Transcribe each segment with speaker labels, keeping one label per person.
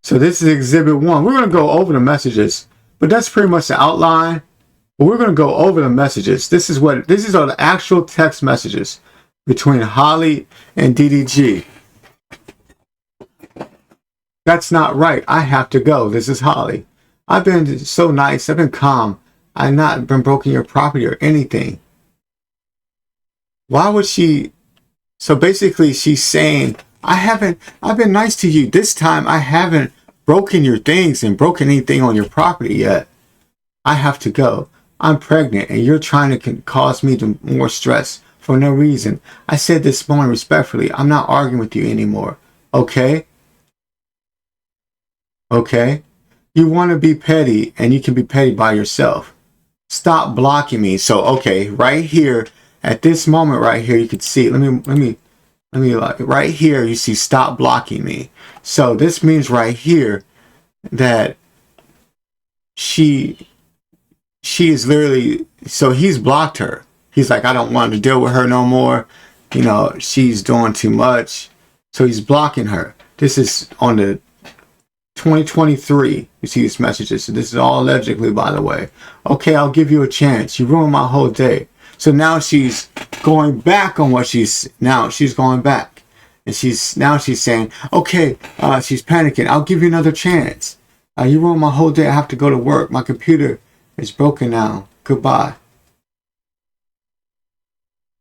Speaker 1: So this is exhibit 1. We're going to go over the messages, but that's pretty much the outline. But we're going to go over the messages. These are the actual text messages between Halle and DDG. That's not right. I have to go. This is Halle. I've been so nice. I've been calm. I've not been broken your property or anything. Why would she? So basically she's saying, I've been nice to you. This time I haven't broken your things and broken anything on your property yet. I have to go. I'm pregnant and you're trying to cause me more stress for no reason. I said this morning respectfully, I'm not arguing with you anymore. Okay? Okay? You want to be petty and you can be petty by yourself. Stop blocking me. So, okay, right here, at this moment right here, you can see, let me like right here, you see stop blocking me. So this means right here that she is literally, so he's blocked her. He's like, I don't want to deal with her no more. You know, she's doing too much. So he's blocking her. This is on the 2023. You see these messages. So this is all allegedly, by the way. Okay, I'll give you a chance. You ruined my whole day. So now she's going back on what she's going back. And she's saying, okay, she's panicking. I'll give you another chance. You ruined my whole day. I have to go to work. My computer is broken now. Goodbye.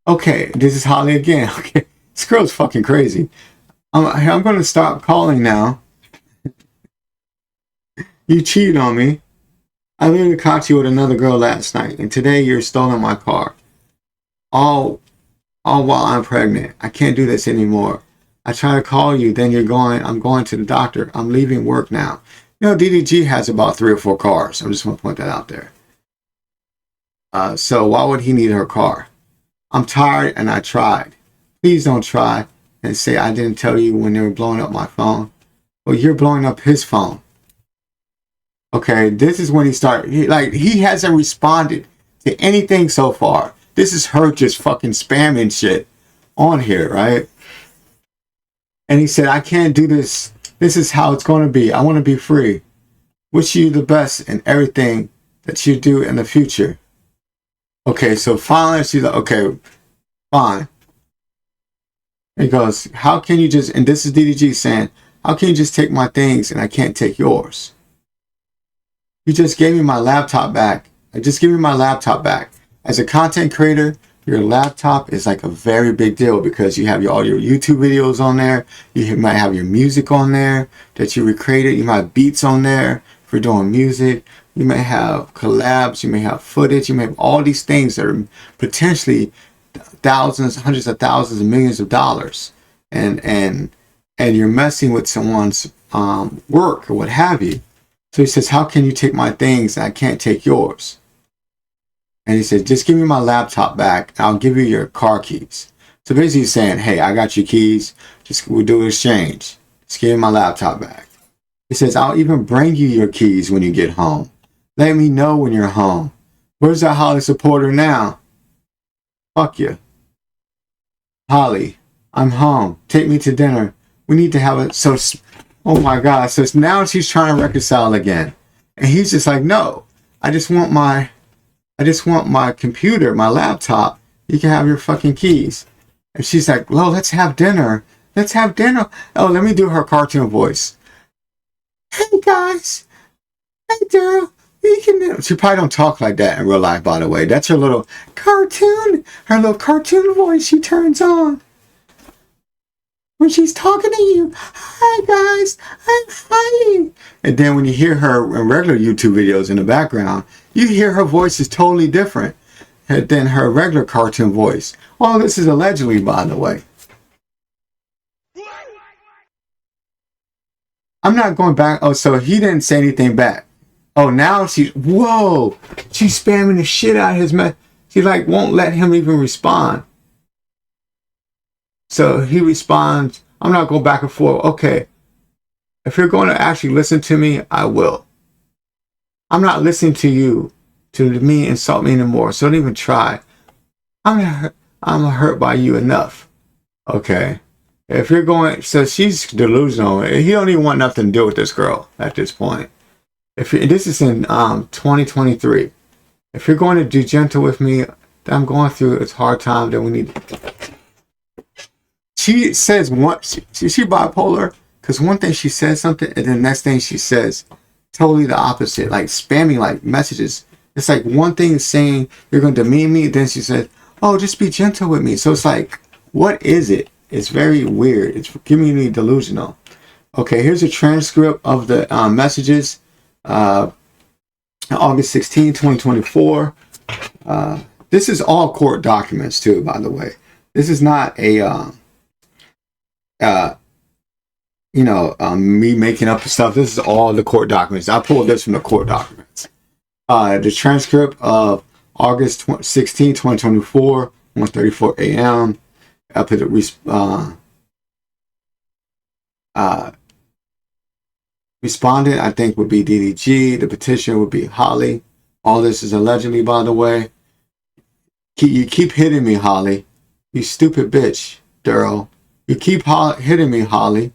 Speaker 1: Okay, this is Halle again. Okay, this girl's fucking crazy. I'm going to stop calling now. You cheated on me. I literally caught you with another girl last night, and today you're stolen my car. All while I'm pregnant. I can't do this anymore. I try to call you, then you're going. I'm going to the doctor. I'm leaving work now. You know, DDG has about 3 or 4 cars. I just want to point that out there. So why would he need her car? I'm tired and I tried. Please don't try and say I didn't tell you when they were blowing up my phone. Well, you're blowing up his phone. Okay, this is when he started. He hasn't responded to anything so far. This is her just fucking spamming shit on here, right? And he said, I can't do this. This is how it's going to be. I want to be free. Wish you the best in everything that you do in the future. Okay, so finally she's like, okay, fine. He goes, how can you just, and this is DDG saying, how can you just take my things and I can't take yours? You just gave me my laptop back. Just give me my laptop back. As a content creator, your laptop is like a very big deal because you have all your YouTube videos on there. You might have your music on there that you recreated. You might have beats on there for doing music. You may have collabs. You may have footage. You may have all these things that are potentially thousands, hundreds of thousands, and millions of dollars. And you're messing with someone's work or what have you. So he says, how can you take my things and I can't take yours? And he said, just give me my laptop back. I'll give you your car keys. So basically he's saying, hey, I got your keys. We'll do an exchange. Just give me my laptop back. He says, I'll even bring you your keys when you get home. Let me know when you're home. Where's that Halle supporter now? Fuck you. Halle, I'm home. Take me to dinner. We need to have a... So, oh my God. So now she's trying to reconcile again. And he's just like, no. I just want my computer, my laptop. You can have your fucking keys. And she's like, well, let's have dinner. Let's have dinner. Oh, let me do her cartoon voice. Hey, guys. Hey, Daryl. She probably don't talk like that in real life, by the way. That's her little cartoon voice she turns on when she's talking to you. Hi, guys. I'm Halle. And then when you hear her in regular YouTube videos in the background, you hear her voice is totally different than her regular cartoon voice. All this is allegedly, by the way. I'm not going back. Oh, so he didn't say anything back. Oh, now whoa, she's spamming the shit out of his mess. She like won't let him even respond. So he responds, I'm not going back and forth. Okay, if you're going to actually listen to me, I will. I'm not listening to you, to me insult me anymore. So don't even try. I'm hurt by you enough. Okay. If you're going, so she's delusional. He don't even want nothing to do with this girl at this point. This is in 2023. If you're going to do gentle with me, I'm going through a hard time that we need. She says she bipolar, because one thing she says something and the next thing she says totally the opposite, like spamming like messages. It's like one thing is saying you're going to demean me, then she said, oh, just be gentle with me. So it's like, what is it? It's very weird. It's giving me delusional. Okay, here's a transcript of the messages. August 16, 2024. This is all court documents too, by the way. This is not a me making up stuff. This is all the court documents. I pulled this from the court documents. The transcript of August 16, 2024, 1:34 a.m. Up to the respondent, I think, would be DDG. The petitioner would be Halle. All this is allegedly, by the way. You keep hitting me, Halle. You stupid bitch, Daryl. You keep hitting me, Halle.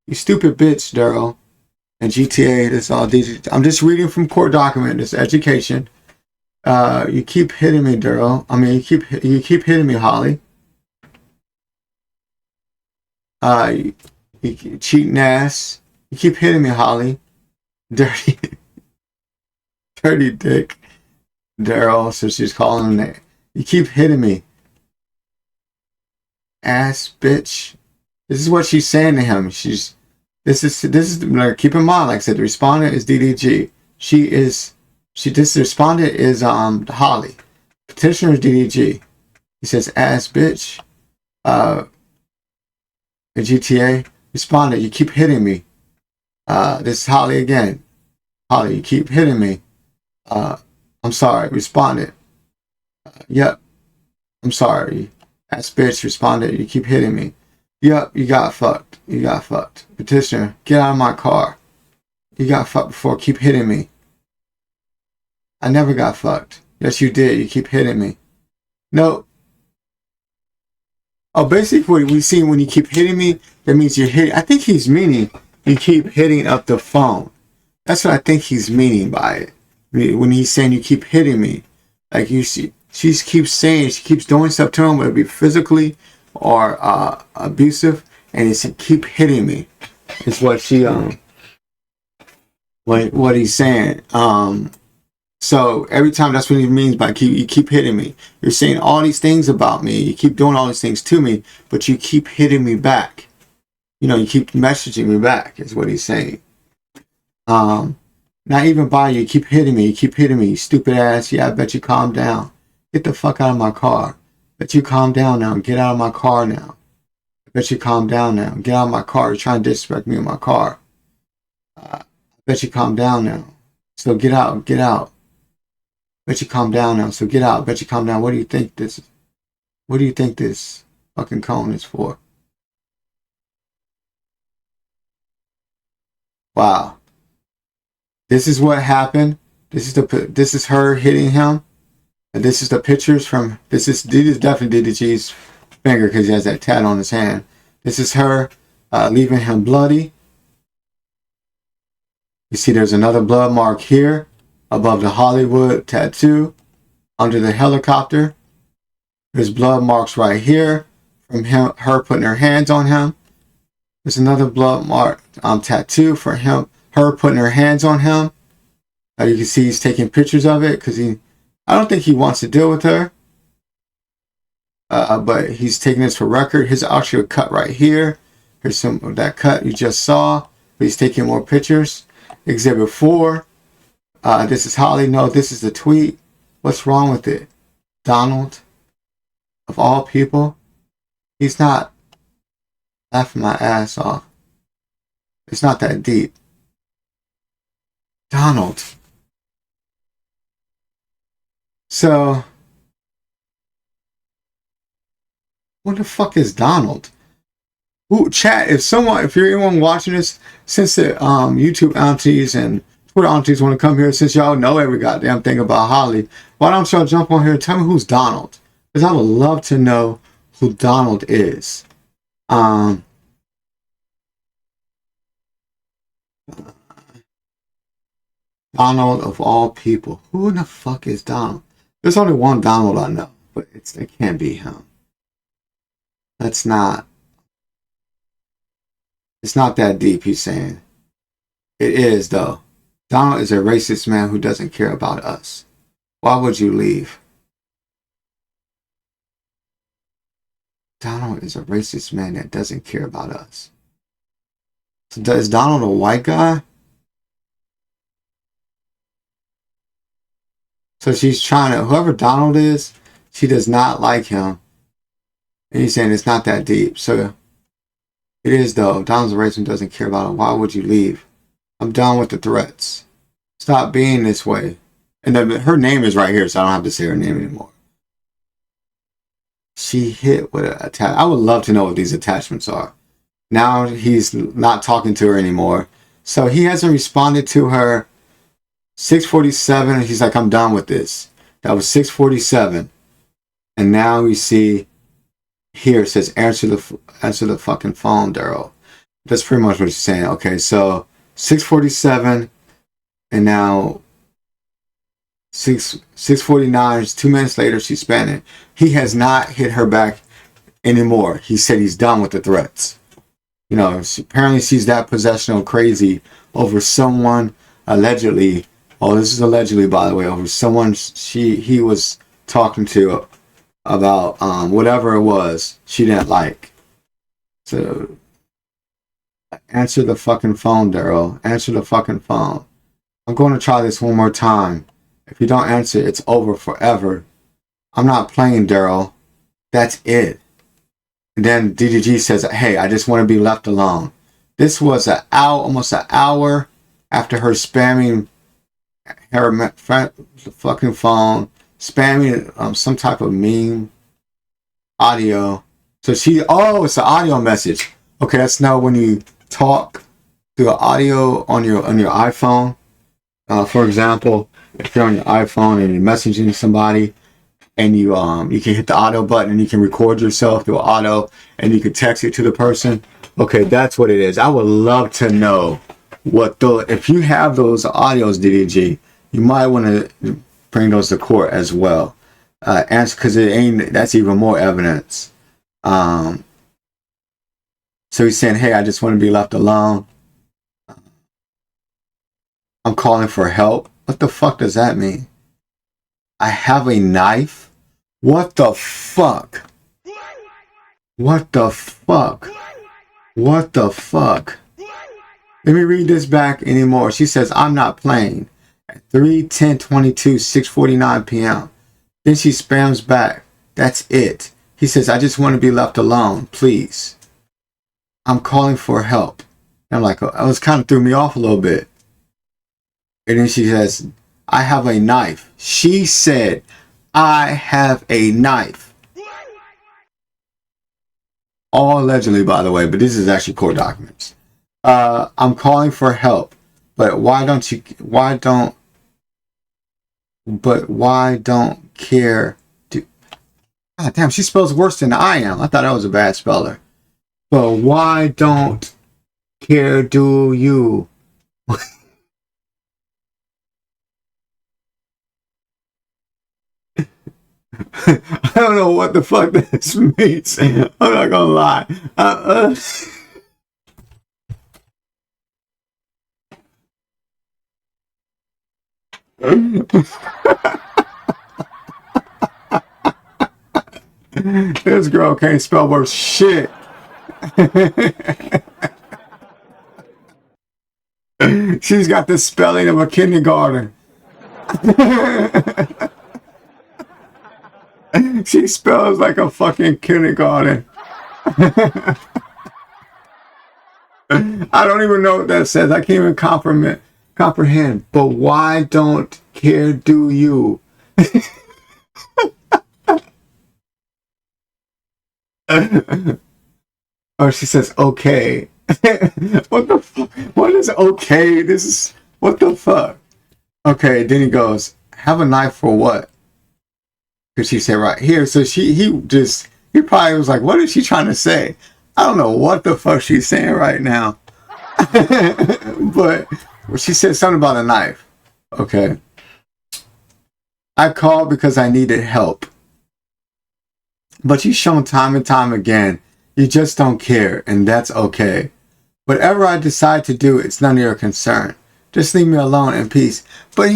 Speaker 1: You stupid bitch, Daryl. And GTA, this all DDG. I'm just reading from court document. This education. You keep hitting me, Daryl. I mean, you keep hitting me, Halle. You cheating ass. You keep hitting me, Halle. Dirty dick. Daryl, so she's calling him that. You keep hitting me. Ass bitch. This is what she's saying to him. This is like, keep in mind, like I said, the respondent is DDG. This respondent is Halle. Petitioner is DDG. He says ass bitch. The GTA respondent, you keep hitting me. This is Halle again. Halle, you keep hitting me. I'm sorry. Respondent. Yep. I'm sorry. Ass bitch. Respondent, you keep hitting me. Yep. You got fucked. You got fucked. Petitioner, get out of my car. You got fucked before. Keep hitting me. I never got fucked. Yes, you did. You keep hitting me. No. Oh, basically, what we see when you keep hitting me, that means you're hitting. I think he's meaning you keep hitting up the phone. That's what I think he's meaning by it. When he's saying you keep hitting me, like you see, she keeps doing stuff to him, whether it be physically or abusive, and it's keep hitting me. It's what she what he's saying. So every time, that's what he means by you keep hitting me. You're saying all these things about me. You keep doing all these things to me, but you keep hitting me back. You keep messaging me back, is what he's saying. Not even by you keep hitting me. You keep hitting me, you stupid ass. Yeah, I bet you calm down. Get the fuck out of my car. Bet you calm down now. Get out of my car now. Bet you calm down now. Get out of my car. You're trying to disrespect me in my car. Bet you calm down now. So get out. Get out. Bet you calm down now. So get out. Bet you calm down. What do you think this fucking cone is for? Wow. This is what happened. This is her hitting him. And this is the pictures from, this is definitely DDG's finger because he has that tat on his hand. This is her leaving him bloody. You see there's another blood mark here above the Hollywood tattoo under the helicopter. There's blood marks right here from her putting her hands on him. There's another blood mark tattoo for her putting her hands on him. You can see he's taking pictures of it because I don't think he wants to deal with her. But he's taking this for record. His actual cut right here. Here's some of that cut you just saw. But he's taking more pictures. Exhibit 4. This is Halle. No, this is the tweet. What's wrong with it? Donald, of all people, he's not laughing my ass off. It's not that deep. Donald. So, what the fuck is Donald? Ooh, chat, if you're anyone watching this, since the YouTube aunties and Twitter aunties want to come here, since y'all know every goddamn thing about Halle, why don't y'all jump on here and tell me who's Donald? Because I would love to know who Donald is. Donald of all people. Who in the fuck is Donald? There's only one Donald I know, but it can't be him. It's not that deep, he's saying. It is, though. Donald is a racist man who doesn't care about us. Why would you leave? Donald is a racist man that doesn't care about us. So is Donald a white guy? So she's trying to, whoever Donald is, she does not like him. And he's saying it's not that deep. So it is, though. Donald's a racist and doesn't care about him. Why would you leave? I'm done with the threats. Stop being this way. And then her name is right here, so I don't have to say her name anymore. She hit with an attach. I would love to know what these attachments are. Now he's not talking to her anymore. So he hasn't responded to her. 6:47, and he's like, I'm done with this. That was 6:47. And now we see here it says, answer the fucking phone, Daryl. That's pretty much what he's saying. Okay, so 6:47, and now 6:49, 2 minutes later, she's spending. He has not hit her back anymore. He said he's done with the threats. You know, apparently she's that possessional crazy over someone allegedly. Oh, this is allegedly, by the way, over someone he was talking to about whatever it was she didn't like. So answer the fucking phone, Daryl. Answer the fucking phone. I'm going to try this one more time. If you don't answer, it's over forever. I'm not playing, Daryl. That's it. And then DDG says, hey, I just want to be left alone. This was almost an hour after her spamming her fucking phone, spamming some type of meme audio. So it's an audio message. Okay, that's now when you talk through audio on your iPhone. For example, if you're on your iPhone and you're messaging somebody, and you can hit the auto button and you can record yourself through auto and you can text it to the person. Okay, that's what it is. I would love to know if you have those audios, DDG, you might want to bring those to court as well. Because that's even more evidence. So he's saying, hey, I just want to be left alone. I'm calling for help. What the fuck does that mean? I have a knife? What the fuck? What the fuck? What the fuck? Let me read this back anymore. She says, I'm not playing. At 3:10:22, 6:49 p.m. Then she spams back. That's it. He says, I just want to be left alone, please. I'm calling for help. And I'm like, it was kind of threw me off a little bit. And then she says, I have a knife. She said, I have a knife. All allegedly, by the way, but this is actually court documents. I'm calling for help, but why don't care? God damn, she spells worse than I am. I thought I was a bad speller. But why don't care do you? I don't know what the fuck this means. I'm not gonna lie. This girl can't spell worth shit. She's got the spelling of a kindergarten. She spells like a fucking kindergarten. I don't even know what that says. I can't even comprehend. But why don't care do you? Or she says, okay. What the fuck? What is okay? This is, what the fuck? Okay, then he goes, have a knife for what? Because she said right here. So he probably was like, what is she trying to say? I don't know what the fuck she's saying right now. But she said something about a knife. Okay. I called because I needed help. But you've shown time and time again, you just don't care, and that's okay. Whatever I decide to do, it's none of your concern. Just leave me alone in peace. But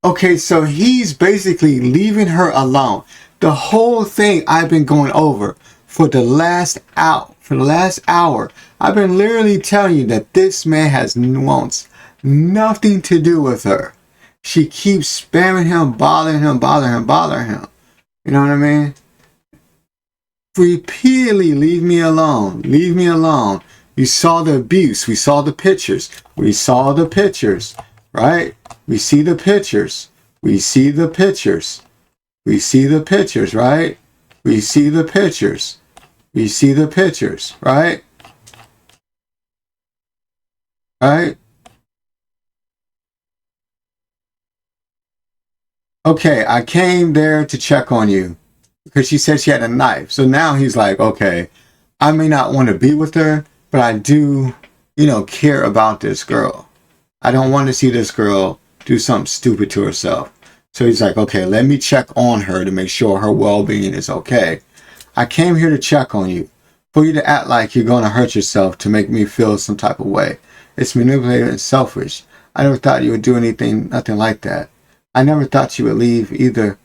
Speaker 1: okay, so he's basically leaving her alone. The whole thing I've been going over for the last hour. I've been literally telling you that this man wants nothing to do with her. She keeps spamming him, bothering him. You know what I mean? Repeatedly, leave me alone. Leave me alone. You saw the abuse. We saw the pictures. We saw the pictures, right? We see the pictures. We see the pictures. We see the pictures, right? We see the pictures. We see the pictures, right? Right? Okay, I came there to check on you because she said she had a knife. So now he's like, okay, I may not want to be with her, but I do, care about this girl. I don't want to see this girl do something stupid to herself. So he's like, okay, let me check on her to make sure her well-being is okay. I came here to check on you. For you to act like you're going to hurt yourself to make me feel some type of way. It's manipulative and selfish. I never thought you would do nothing like that. I never thought you would leave either.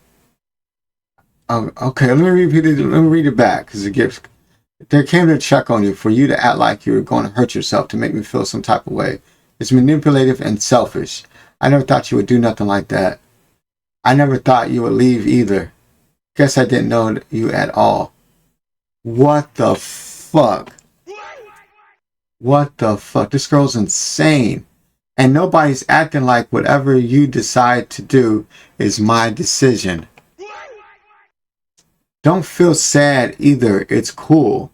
Speaker 1: Okay, let me read it back because it gives. They came to check on you for you to act like you were going to hurt yourself to make me feel some type of way. It's manipulative and selfish. I never thought you would do nothing like that. I never thought you would leave either. Guess I didn't know you at all. What the fuck? What the fuck? This girl's insane. And nobody's acting like whatever you decide to do is my decision. Don't feel sad either. It's cool.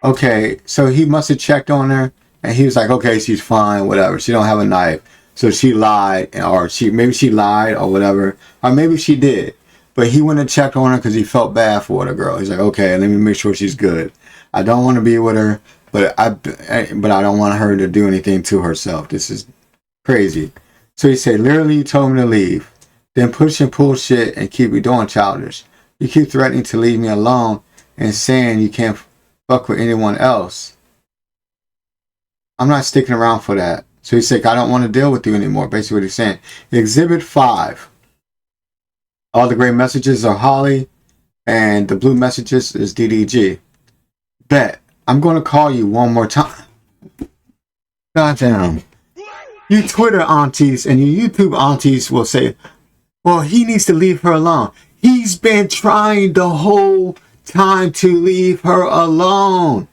Speaker 1: Okay, so he must have checked on her and he was like, okay, she's fine, whatever. She don't have a knife. So she lied, or maybe she lied or whatever. Or maybe she did. But he went and checked on her because he felt bad for the girl. He's like, okay, let me make sure she's good. I don't want to be with her, but I don't want her to do anything to herself. This is crazy. So he said, literally, you told me to leave. Then push and pull shit and keep me doing childish. You keep threatening to leave me alone and saying you can't fuck with anyone else. I'm not sticking around for that. So he's like, I don't want to deal with you anymore. Basically what he's saying. Exhibit 5. All the gray messages are Halle, and the blue messages is DDG. Bet. I'm going to call you one more time. Goddamn. You Twitter aunties and your YouTube aunties will say, well, he needs to leave her alone. He's been trying the whole time to leave her alone.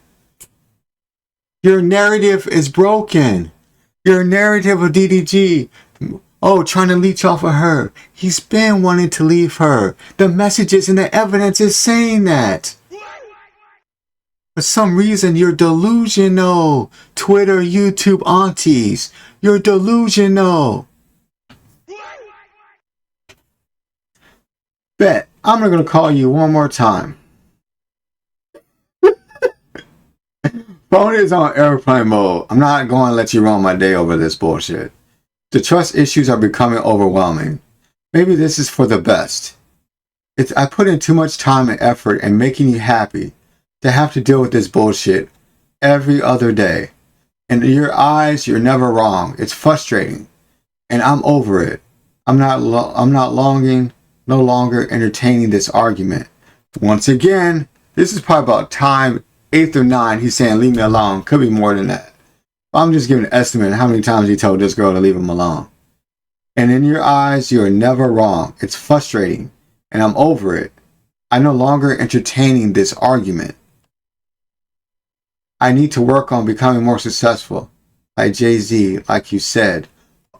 Speaker 1: Your narrative is broken. Your narrative of DDG. Oh, trying to leech off of her. He's been wanting to leave her. The messages and the evidence is saying that. For some reason, you're delusional. Twitter, YouTube aunties. You're delusional. Bet. I'm not going to call you one more time. Phone is on airplane mode. I'm not going to let you run my day over this bullshit. The trust issues are becoming overwhelming. Maybe this is for the best. I put in too much time and effort in making you happy to have to deal with this bullshit every other day. In your eyes, you're never wrong. It's frustrating. And I'm over it. I'm not no longer entertaining this argument. Once again, this is probably about time 8th or 9th. He's saying, leave me alone. Could be more than that. I'm just giving an estimate of how many times he told this girl to leave him alone. And in your eyes, you are never wrong. It's frustrating. And I'm over it. I'm no longer entertaining this argument. I need to work on becoming more successful. Like Jay-Z, like you said.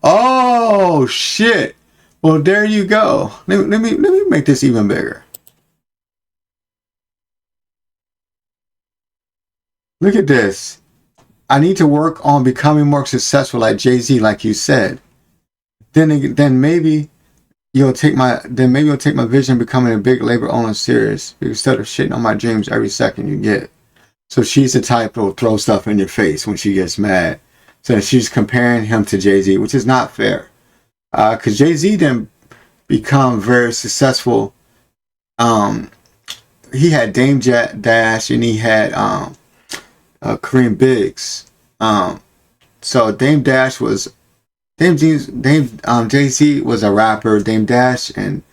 Speaker 1: Oh, shit. Well, there you go. Let me make this even bigger. Look at this. I need to work on becoming more successful like Jay-Z, like you said. Then maybe you'll take my vision becoming a big labor owner serious instead of shitting on my dreams every second you get. So she's the type who'll throw stuff in your face when she gets mad. So she's comparing him to Jay-Z, which is not fair. Because Jay-Z didn't become very successful. He had Dame Dash and he had Kareem Biggs. So Dame Dash was Jay-Z was a rapper. Dame Dash and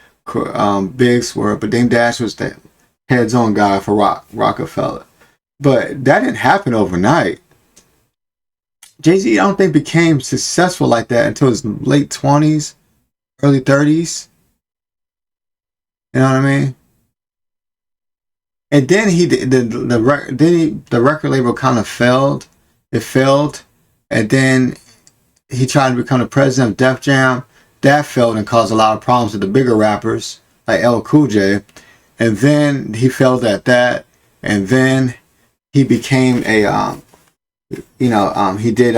Speaker 1: Biggs were, but Dame Dash was the heads-on guy for Rockefeller. But that didn't happen overnight. Jay-Z, I don't think became successful like that until his late 20s, early 30s. You know what I mean? And then the record label kind of failed. It failed, and then he tried to become the president of Def Jam. That failed and caused a lot of problems with the bigger rappers like LL Cool J. And then he failed at that, and then he became a he did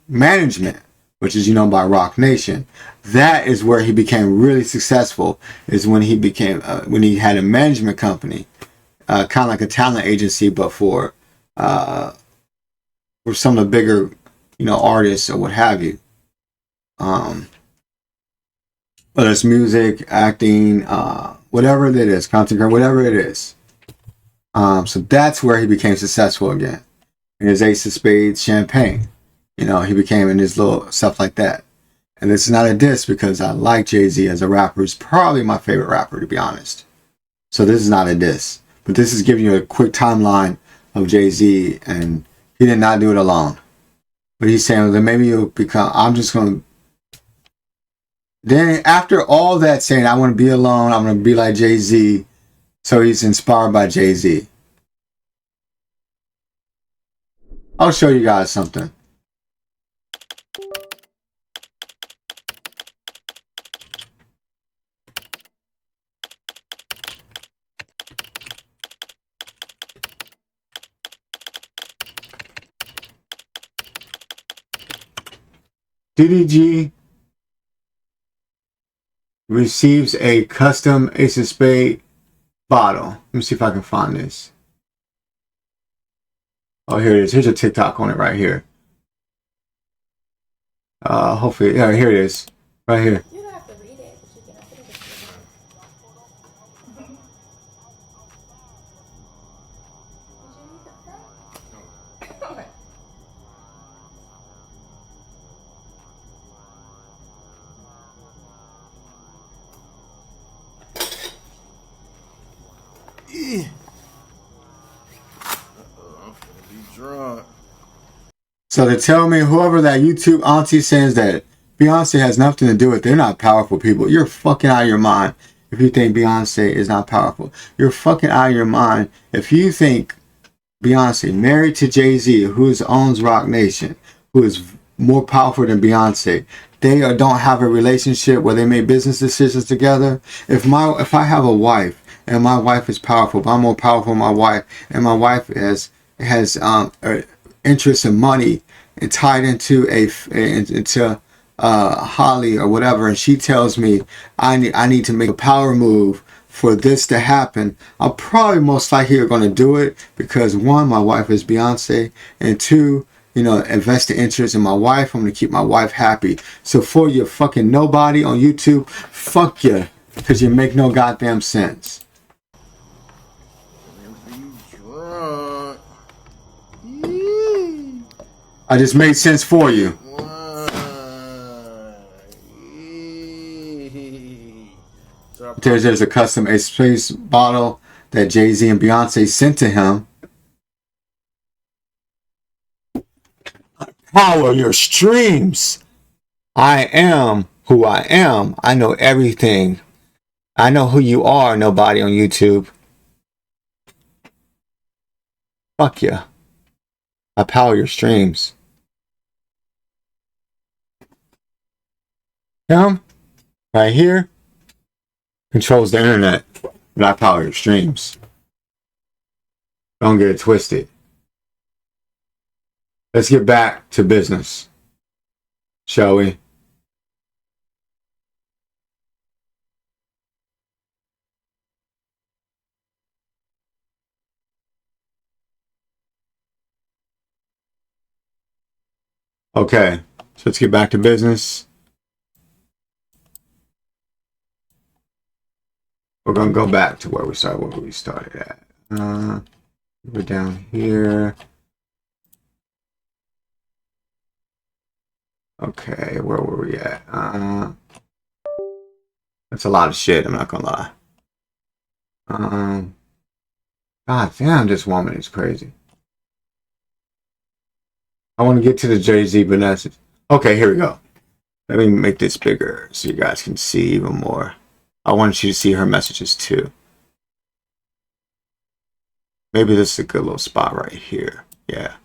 Speaker 1: management, which is by Rock Nation. That is where he became really successful. Is when he became when he had a management company, kind of like a talent agency, but for some of the bigger artists or what have you. Whether it's music, acting, whatever it is, content creation, whatever it is. So that's where he became successful again. In his Ace of Spades champagne. He became in his little stuff like that. And this is not a diss because I like Jay-Z as a rapper. He's probably my favorite rapper, to be honest. So this is not a diss. But this is giving you a quick timeline of Jay-Z, and he did not do it alone. But he's saying that maybe you'll become, I'm just going to, then after all that saying, I want to be alone, I'm going to be like Jay-Z. So he's inspired by Jay-Z. I'll show you guys something. DDG receives a custom Ace of Spades bottle. Let me see if I can find this. Oh, here it is. Here's a TikTok on it right here. Hopefully, yeah, here it is. Right here.
Speaker 2: You don't have to read it, but you can open it if you want. Did you need that? Okay.
Speaker 3: I'm gonna be drunk.
Speaker 1: So to tell me, whoever that YouTube auntie says that Beyonce has nothing to do with it, they're not powerful people. You're fucking out of your mind if you think Beyonce is not powerful. You're fucking out of your mind if you think Beyonce, married to Jay-Z, who owns Rock Nation, who is more powerful than Beyonce, they don't have a relationship where they make business decisions together. If I have a wife and my wife is powerful, but I'm more powerful than my wife, and my wife has interest in money and tied into Halle or whatever, and she tells me I need to make a power move for this to happen, I'm probably most likely going to do it because one, my wife is Beyonce, and two, invest the interest in my wife. I'm going to keep my wife happy. So for your fucking nobody on YouTube, fuck you, because you make no goddamn sense. I just made sense for you. There's a custom Ace of Spades bottle that Jay-Z and Beyonce sent to him. Power your streams. I am who I am. I know everything. I know who you are, nobody on YouTube. Fuck you. I power your streams. Him, right here, controls the internet, but I power your streams. Don't get it twisted. Let's get back to business, shall we? Okay, so let's get back to business. We're gonna go back to where we started at. We're down here. Okay, where were we at? That's a lot of shit, I'm not gonna lie. God damn, this woman is crazy. I want to get to the Jay-Z message. Okay, here we go. Let me make this bigger so you guys can see even more. I want you to see her messages too. Maybe this is a good little spot right here. Yeah.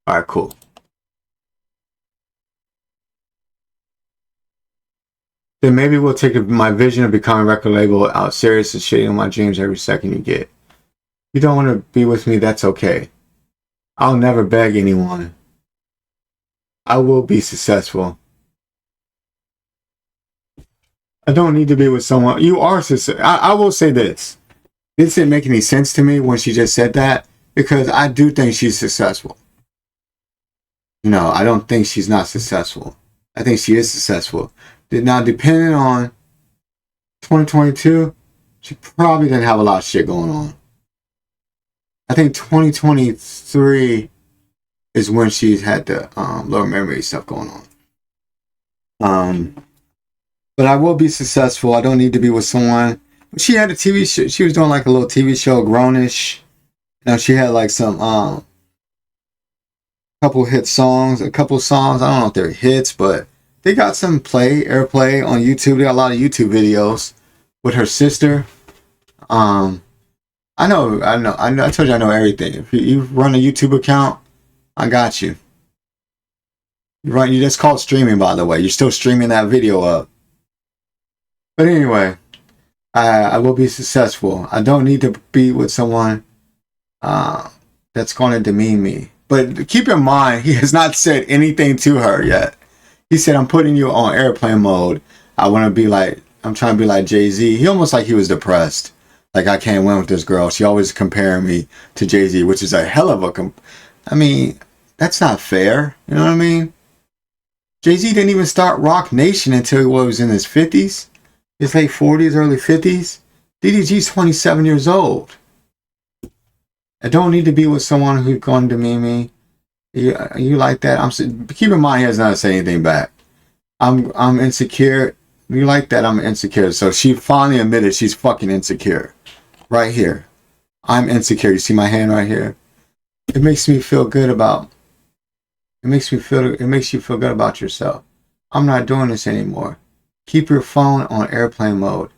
Speaker 1: All right, cool. Then maybe we'll take my vision of becoming a record label out serious and shitting on my dreams every second you get. You don't want to be with me, that's okay. I'll never beg anyone. I will be successful. I don't need to be with someone. You are successful. I will say this. This didn't make any sense to me when she just said that, because I do think she's successful. No, I don't think she's not successful. I think she is successful. Now, depending on 2022, she probably didn't have a lot of shit going on. I think 2023 is when she's had the low memory stuff going on. But I will be successful. I don't need to be with someone. She had a TV show. She was doing like a little TV show, Grownish. Now she had like some couple hit songs, a couple songs. I don't know if they're hits, but they got some airplay on YouTube. They got a lot of YouTube videos with her sister. I told you I know everything. If you run a YouTube account, I got you. You just called streaming, by the way. You're still streaming that video up. But anyway, I will be successful. I don't need to be with someone that's going to demean me. But keep in mind, he has not said anything to her yet. He said, I'm putting you on airplane mode. I'm trying to be like Jay-Z. He almost like he was depressed. Like, I can't win with this girl. She always comparing me to Jay-Z, which is a hell of a I mean, that's not fair. You know what I mean? Jay-Z didn't even start Rock Nation until he was in his 50s. His late 40s, early 50s. DDG's 27 years old. I don't need to be with someone who's going to demean me. You like that? Keep in mind, he has not said anything back. I'm insecure. You like that? I'm insecure. So she finally admitted she's fucking insecure. Right here. I'm insecure. You see my hand right here? It makes me feel good about. It makes you feel good about yourself. I'm not doing this anymore. Keep your phone on airplane mode.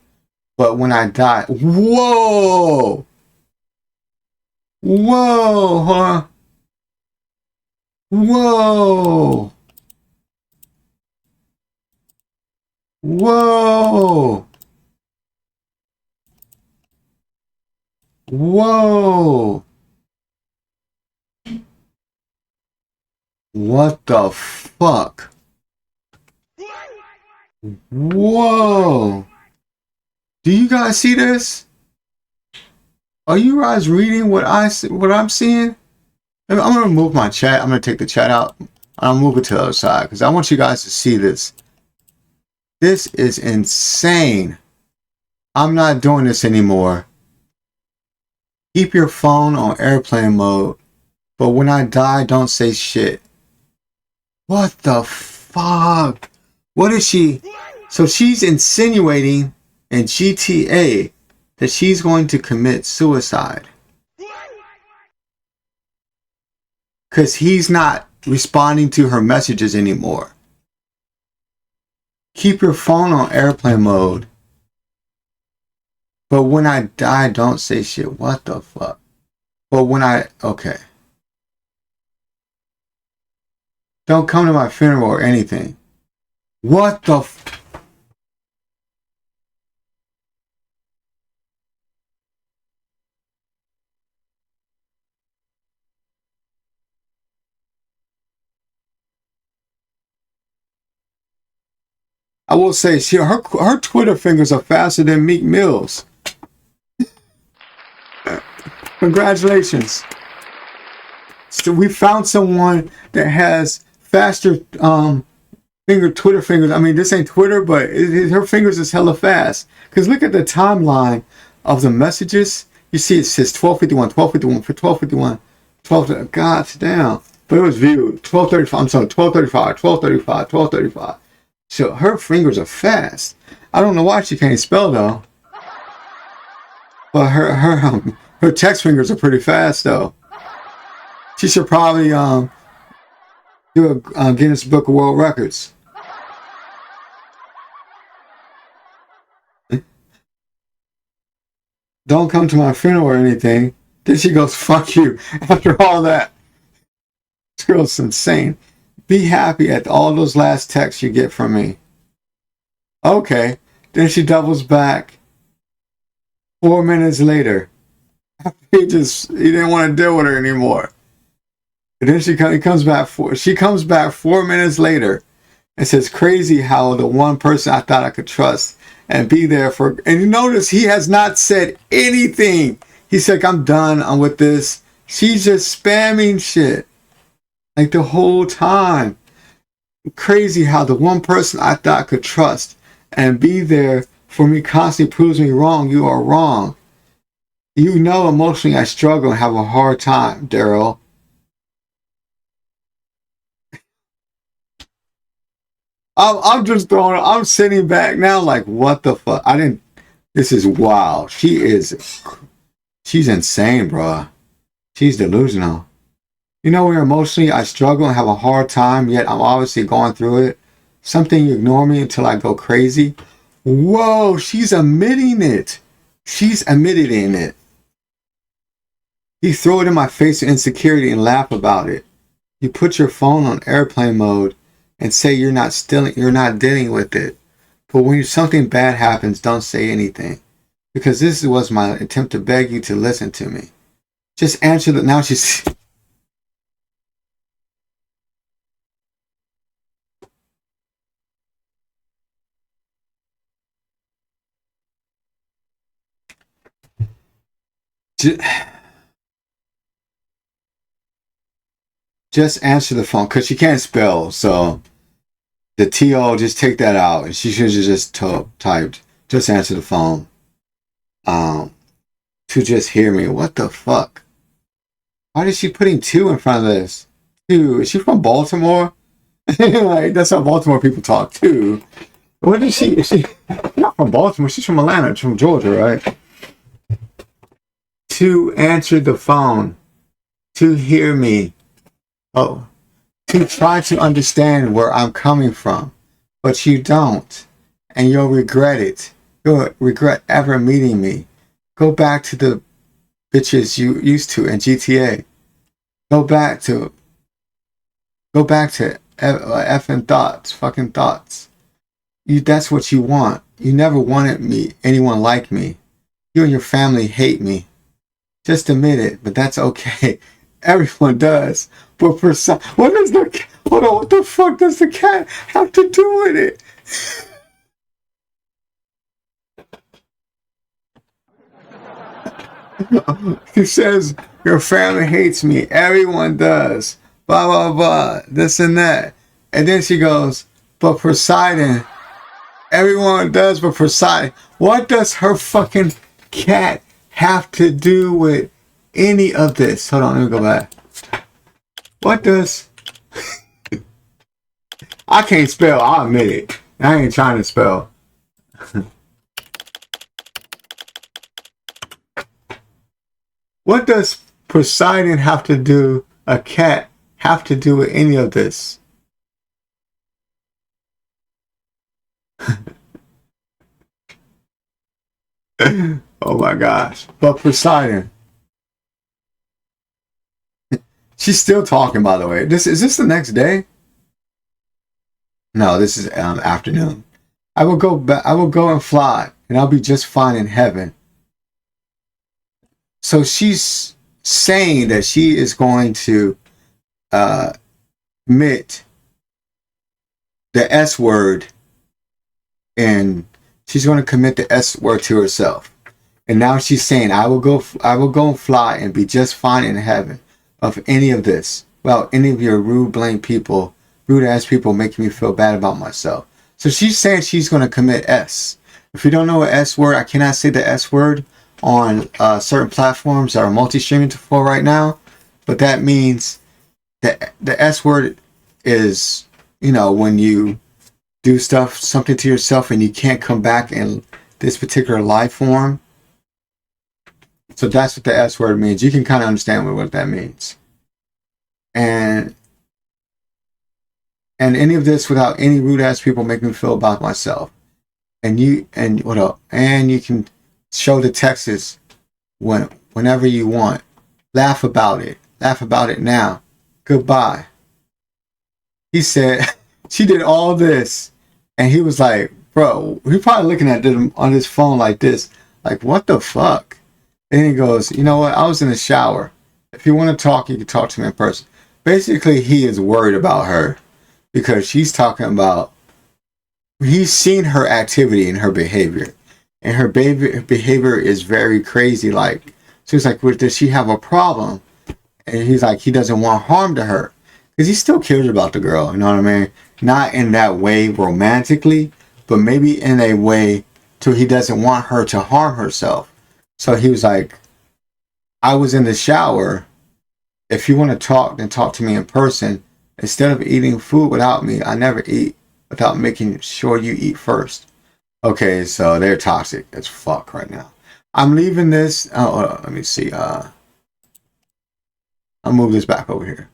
Speaker 1: But when I die, whoa, huh? Whoa. Whoa. Whoa. What the fuck? Whoa. Do you guys see this? Are you guys reading what I'm seeing? I'm gonna remove my chat. I'm gonna take the chat out. I'll move it to the other side because I want you guys to see this. This is insane. I'm not doing this anymore. Keep your phone on airplane mode. But when I die, don't say shit. What the fuck? What is she? So she's insinuating in GTA that she's going to commit suicide. Because he's not responding to her messages anymore. Keep your phone on airplane mode. But when I die, don't say shit. What the fuck? But okay. Don't come to my funeral or anything. What the I will say, her Twitter fingers are faster than Meek Mill's. Congratulations. So we found someone that has faster Twitter fingers. I mean, this ain't Twitter, but her fingers is hella fast. Because look at the timeline of the messages. You see it says 12:51, 12:51, for 12:51, 12. God damn. But it was viewed 12:35. I'm sorry, 12:35, 12:35, 12:35. So her fingers are fast. I don't know why she can't spell though. But her text fingers are pretty fast though. She should probably do a Guinness Book of World Records. Don't come to my funeral or anything. Then she goes, fuck you. After all that. This girl's insane. Be happy at all those last texts you get from me. Okay. Then she doubles back 4 minutes later. He didn't want to deal with her anymore. And then she comes back 4 minutes later and says, crazy how the one person I thought I could trust and be there for, and you notice he has not said anything. He's like, I'm done, I'm with this. She's just spamming shit like the whole time. Crazy how the one person I thought I could trust and be there for me constantly proves me wrong. You are wrong. You know emotionally I struggle and have a hard time, Daryl. I'm sitting back now like, what the fuck? This is wild. She's insane, bruh. She's delusional. You know where emotionally I struggle and have a hard time, yet I'm obviously going through it. Something you ignore me until I go crazy. Whoa, she's admitting it. She's admitting it. You throw it in my face with insecurity and laugh about it. You put your phone on airplane mode and say you're not dealing with it. But when something bad happens, don't say anything. Because this was my attempt to beg you to listen to me. Just answer that. Now she's... Just answer the phone. Because she can't spell, so... The TO, just take that out. And she should have just typed, just answer the phone. To just hear me. What the fuck? Why is she putting 2 in front of this? 2. Is she from Baltimore? Like, that's how Baltimore people talk, 2. What is she? Is she not from Baltimore? She's from Atlanta. She's from Georgia, right? To answer the phone. To hear me. Oh. To try to understand where I'm coming from. But you don't. And you'll regret it. You'll regret ever meeting me. Go back to the bitches you used to in GTA. Go back to effing thoughts. Fucking thoughts. That's what you want. You never wanted anyone like me. You and your family hate me. Just admit it, but that's okay. Everyone does. But what the fuck does the cat have to do with it? She says, your family hates me. Everyone does. Blah, blah, blah. This and that. And then she goes, but Poseidon. Everyone does, but Poseidon. What does her fucking cat have to do with any of this? Hold on, let me go back. What does... I can't spell, I'll admit it. I ain't trying to spell. What does Poseidon have to do, a cat, have to do with any of this? Oh my gosh. But Poseidon. She's still talking, by the way. Is this the next day? No, this is afternoon. I will go and fly, and I'll be just fine in heaven. So she's saying that she is going to admit the S word, and she's going to commit the S word to herself. And now she's saying, I will go and fly and be just fine in heaven of any of this. Well, any of your rude, blame people rude ass people making me feel bad about myself. So she's saying she's going to commit S. If you don't know what S word, I cannot say the S word on certain platforms that are multi-streaming for right now. But that means that the S word is, you know, when you do something to yourself and you can't come back in this particular life form. So that's what the S word means. You can kind of understand what that means. And any of this without any rude ass people making me feel about myself. And you can show the texts whenever you want. Laugh about it. Laugh about it now. Goodbye. He said she did all this, and he was like, bro, he probably looking at them on his phone like this, like, what the fuck? And he goes, you know what? I was in the shower. If you want to talk, you can talk to me in person. Basically, he is worried about her because she's talking about, he's seen her activity and her behavior. And her behavior is very crazy. Like, so he's like, well, does she have a problem? And he's like, he doesn't want harm to her. Because he still cares about the girl, you know what I mean? Not in that way romantically, but maybe in a way to he doesn't want her to harm herself. So he was like, I was in the shower. If you want to talk, then talk to me in person. Instead of eating food without me, I never eat without making sure you eat first. Okay, so they're toxic as fuck right now. I'm leaving this. Oh, let me see. I'll move this back over here.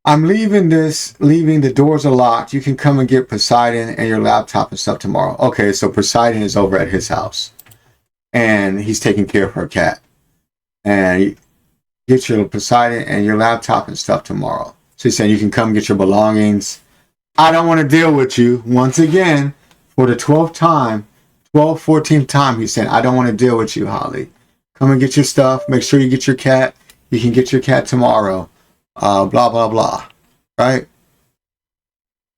Speaker 1: I'm leaving the doors are locked. You can come and get Poseidon and your laptop and stuff tomorrow. Okay, so Poseidon is over at his house. And he's taking care of her cat. And get your Poseidon and your laptop and stuff tomorrow. So he's saying you can come get your belongings. I don't want to deal with you. Once again, for the 14th time, he's saying, I don't want to deal with you, Halle. Come and get your stuff. Make sure you get your cat. You can get your cat tomorrow. Blah, blah, blah. Right?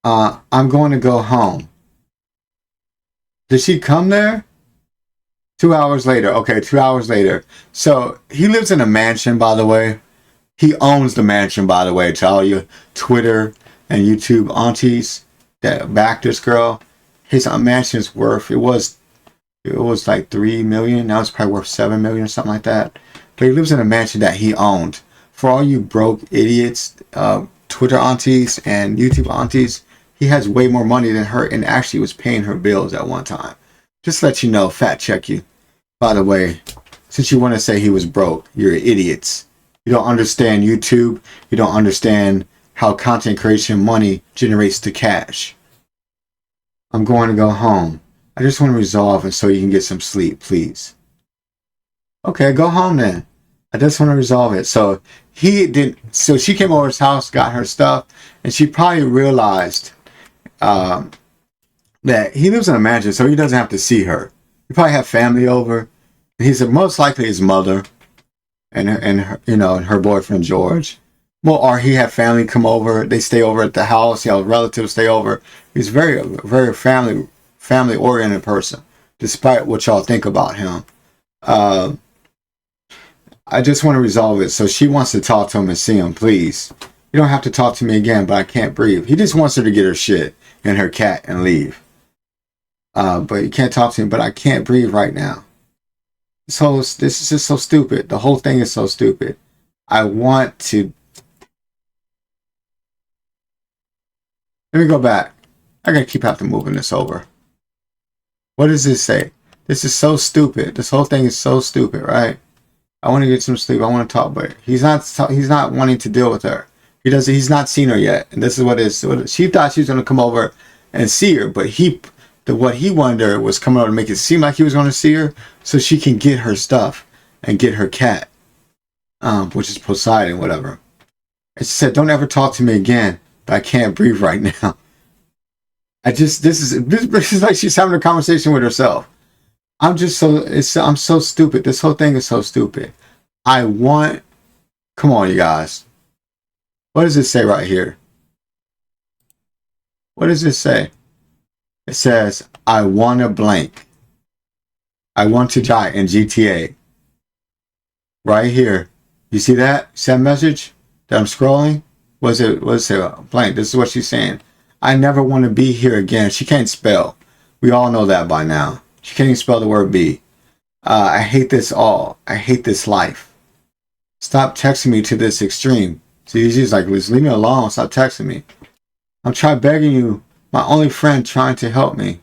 Speaker 1: I'm going to go home. Did she come there? 2 hours later. Okay, 2 hours later. So he lives in a mansion, by the way. He owns the mansion, by the way, to all you Twitter and YouTube aunties that back this girl. His mansion's worth, it was like 3 million. Now it's probably worth 7 million or something like that. But he lives in a mansion that he owned. For all you broke idiots, Twitter aunties and YouTube aunties, he has way more money than her and actually was paying her bills at one time. Just to let you know, fact check you. By the way, since you want to say he was broke, you're idiots. You don't understand YouTube. You don't understand how content creation money generates the cash. I'm going to go home. I just want to resolve it so you can get some sleep, please. Okay, go home then. I just want to resolve it. So she came over his house, got her stuff, and she probably realized that he lives in a mansion, so he doesn't have to see her. He probably have family over. He said most likely his mother and her boyfriend George. Well, or he had family come over. They stay over at the house. He had relatives stay over. He's very, very family oriented person, despite what y'all think about him. I just want to resolve it. So she wants to talk to him and see him, please. You don't have to talk to me again, but I can't breathe. He just wants her to get her shit and her cat and leave. But you can't talk to me, but I can't breathe right now. So this is just so stupid. The whole thing is so stupid. I want to... Let me go back. I gotta keep having to moving this over. What does this say? This is so stupid. This whole thing is so stupid, right? I want to get some sleep. I want to talk, but he's not wanting to deal with her. He's not seen her yet, and this is what it is. She thought she was going to come over and see her, but what he wanted her was come over to make it seem like he was going to see her, so she can get her stuff and get her cat, which is Poseidon, whatever. And she said, "Don't ever talk to me again. But I can't breathe right now." This is like she's having a conversation with herself. I'm so stupid. This whole thing is so stupid. Come on, you guys. What does it say right here? What does it say? It says, I want to blank. I want to die in GTA. Right here. You see that? Send message that I'm scrolling? Was it blank? This is what she's saying. I never want to be here again. She can't spell. We all know that by now. She can't even spell the word be. I hate this all. I hate this life. Stop texting me to this extreme. So she's like, leave me alone. Stop texting me. I'm trying begging you. My only friend trying to help me.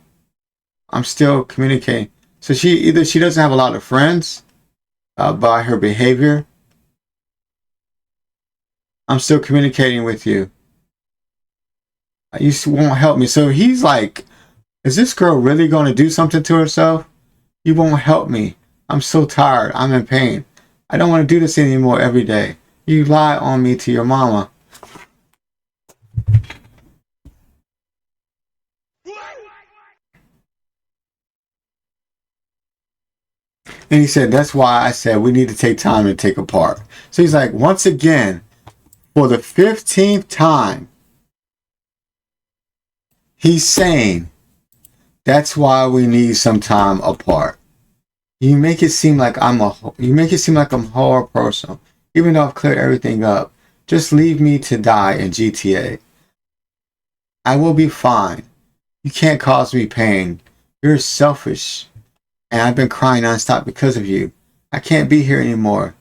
Speaker 1: I'm still communicating. So she doesn't have a lot of friends by her behavior. I'm still communicating with you. You won't help me. So he's like, is this girl really going to do something to herself? You won't help me. I'm so tired. I'm in pain. I don't want to do this anymore every day. You lie on me to your mama. And he said, that's why I said we need to take time to take apart. So he's like, once again, for the 15th time, he's saying, that's why we need some time apart. You make it seem like I'm a horrible person, even though I've cleared everything up. Just leave me to die in GTA. I will be fine. You can't cause me pain. You're selfish. And I've been crying nonstop because of you. I can't be here anymore.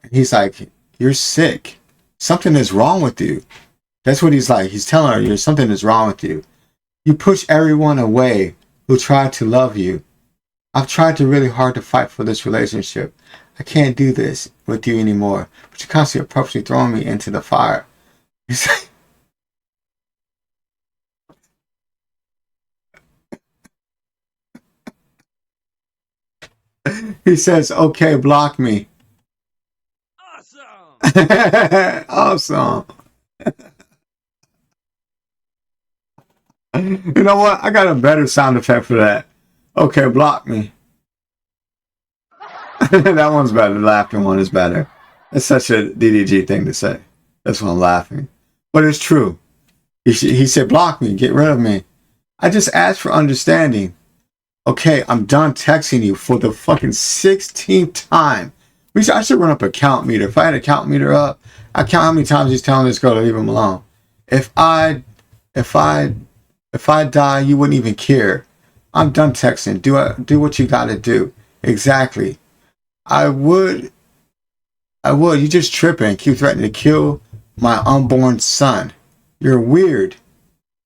Speaker 1: And he's like, you're sick. Something is wrong with you. That's what he's like. He's telling her, something is wrong with you. You push everyone away who tried to love you. I've tried to really hard to fight for this relationship. I can't do this with you anymore. But you're constantly purposely throwing me into the fire. He's like, he says, okay, block me. Awesome. Awesome. You know what? I got a better sound effect for that. Okay, block me. That one's better. The laughing one is better. It's such a DDG thing to say. That's why I'm laughing. But it's true. He said, block me. Get rid of me. I just asked for understanding. Okay, I'm done texting you for the fucking 16th time. I should run up a count meter. If I had a count meter up, I count how many times he's telling this girl to leave him alone. If I die, you wouldn't even care. I'm done texting. Do what you gotta do. Exactly. I would. You just tripping. Keep threatening to kill my unborn son. You're weird.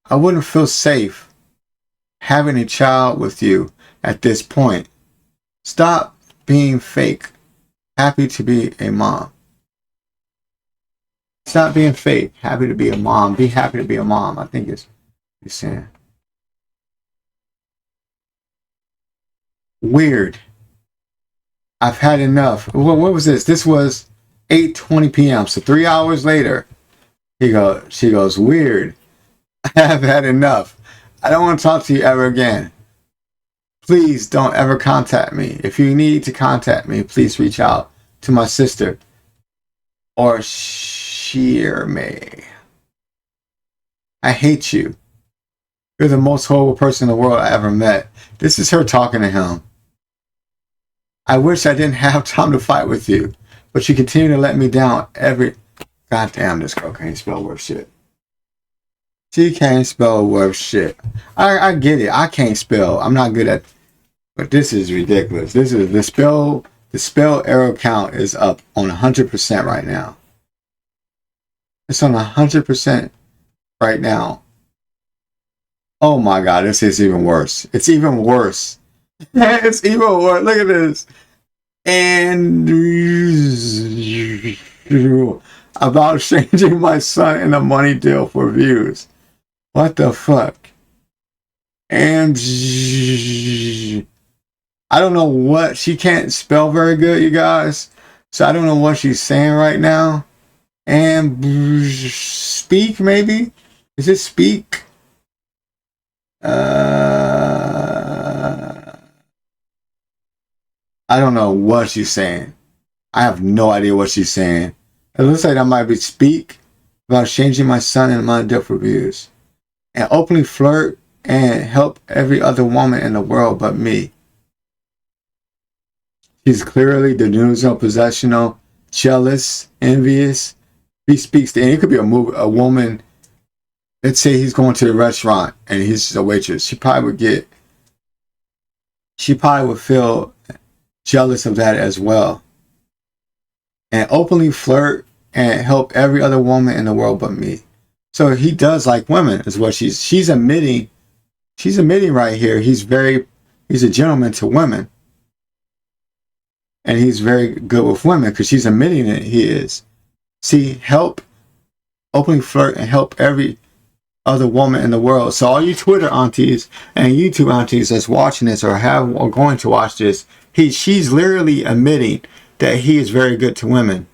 Speaker 1: I wouldn't feel safe having a child with you at this point. Stop being fake. Happy to be a mom. Stop being fake. Happy to be a mom. Be happy to be a mom. I think it's he's saying. Weird. I've had enough. What was this? This was 8:20 p.m. So 3 hours later, she goes, weird. I've had enough. I don't want to talk to you ever again. Please don't ever contact me. If you need to contact me, please reach out to my sister or shear me. I hate you. You're the most horrible person in the world I ever met. This is her talking to him. I wish I didn't have time to fight with you, but you continue to let me down every... God damn, this girl can't spell worth shit. She can't spell worth shit. I get it. I can't spell. I'm not good at... But this is ridiculous. This is the spell error count is up on 100% right now. It's on 100% right now. Oh my God, this is even worse. It's even worse. It's even worse. Look at this. And about changing my son in a money deal for views. What the fuck? And I don't know what, she can't spell very good, you guys. So I don't know what she's saying right now. And speak, maybe? Is it speak? I don't know what she's saying. I have no idea what she's saying. It looks like that might be speak about changing my son in my different views. And openly flirt and help every other woman in the world but me. She's clearly delusional, possessional, jealous, envious, He speaks to, and it could be a woman. Let's say he's going to the restaurant and he's a waitress. She probably would feel jealous of that as well. And openly flirt and help every other woman in the world but me. So he does like women, is what she's admitting. She's admitting right here. He's a gentleman to women. And he's very good with women because she's admitting it. He is. See, openly flirt and help every other woman in the world. So all you Twitter aunties and YouTube aunties that's watching this or going to watch this, she's literally admitting that he is very good to women.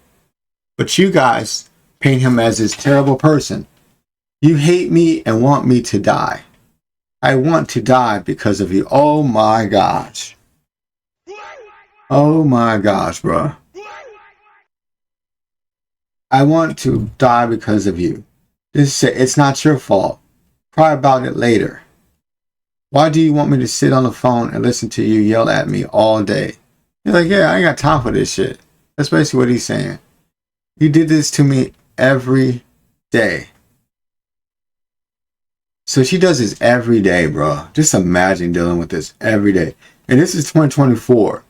Speaker 1: But you guys paint him as this terrible person. You hate me and want me to die. I want to die because of you. Oh my gosh. Oh my gosh, bro. I want to die because of you. It's not your fault. Cry about it later. Why do you want me to sit on the phone and listen to you yell at me all day? You're like, yeah, I ain't got time for this shit. That's basically what he's saying. You did this to me every day. So she does this every day, bro. Just imagine dealing with this every day. And this is 2024.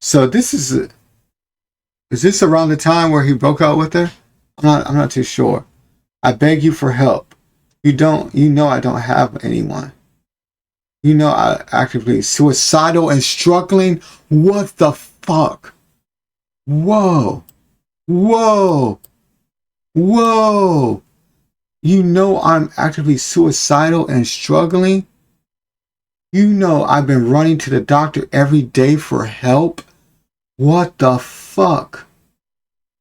Speaker 1: So is this around the time where he broke out with her? I'm not too sure. I beg you for help. You know I don't have anyone. You know I actively suicidal and struggling. What the fuck? Whoa. Whoa. Whoa. You know I'm actively suicidal and struggling. You know I've been running to the doctor every day for help. What the fuck?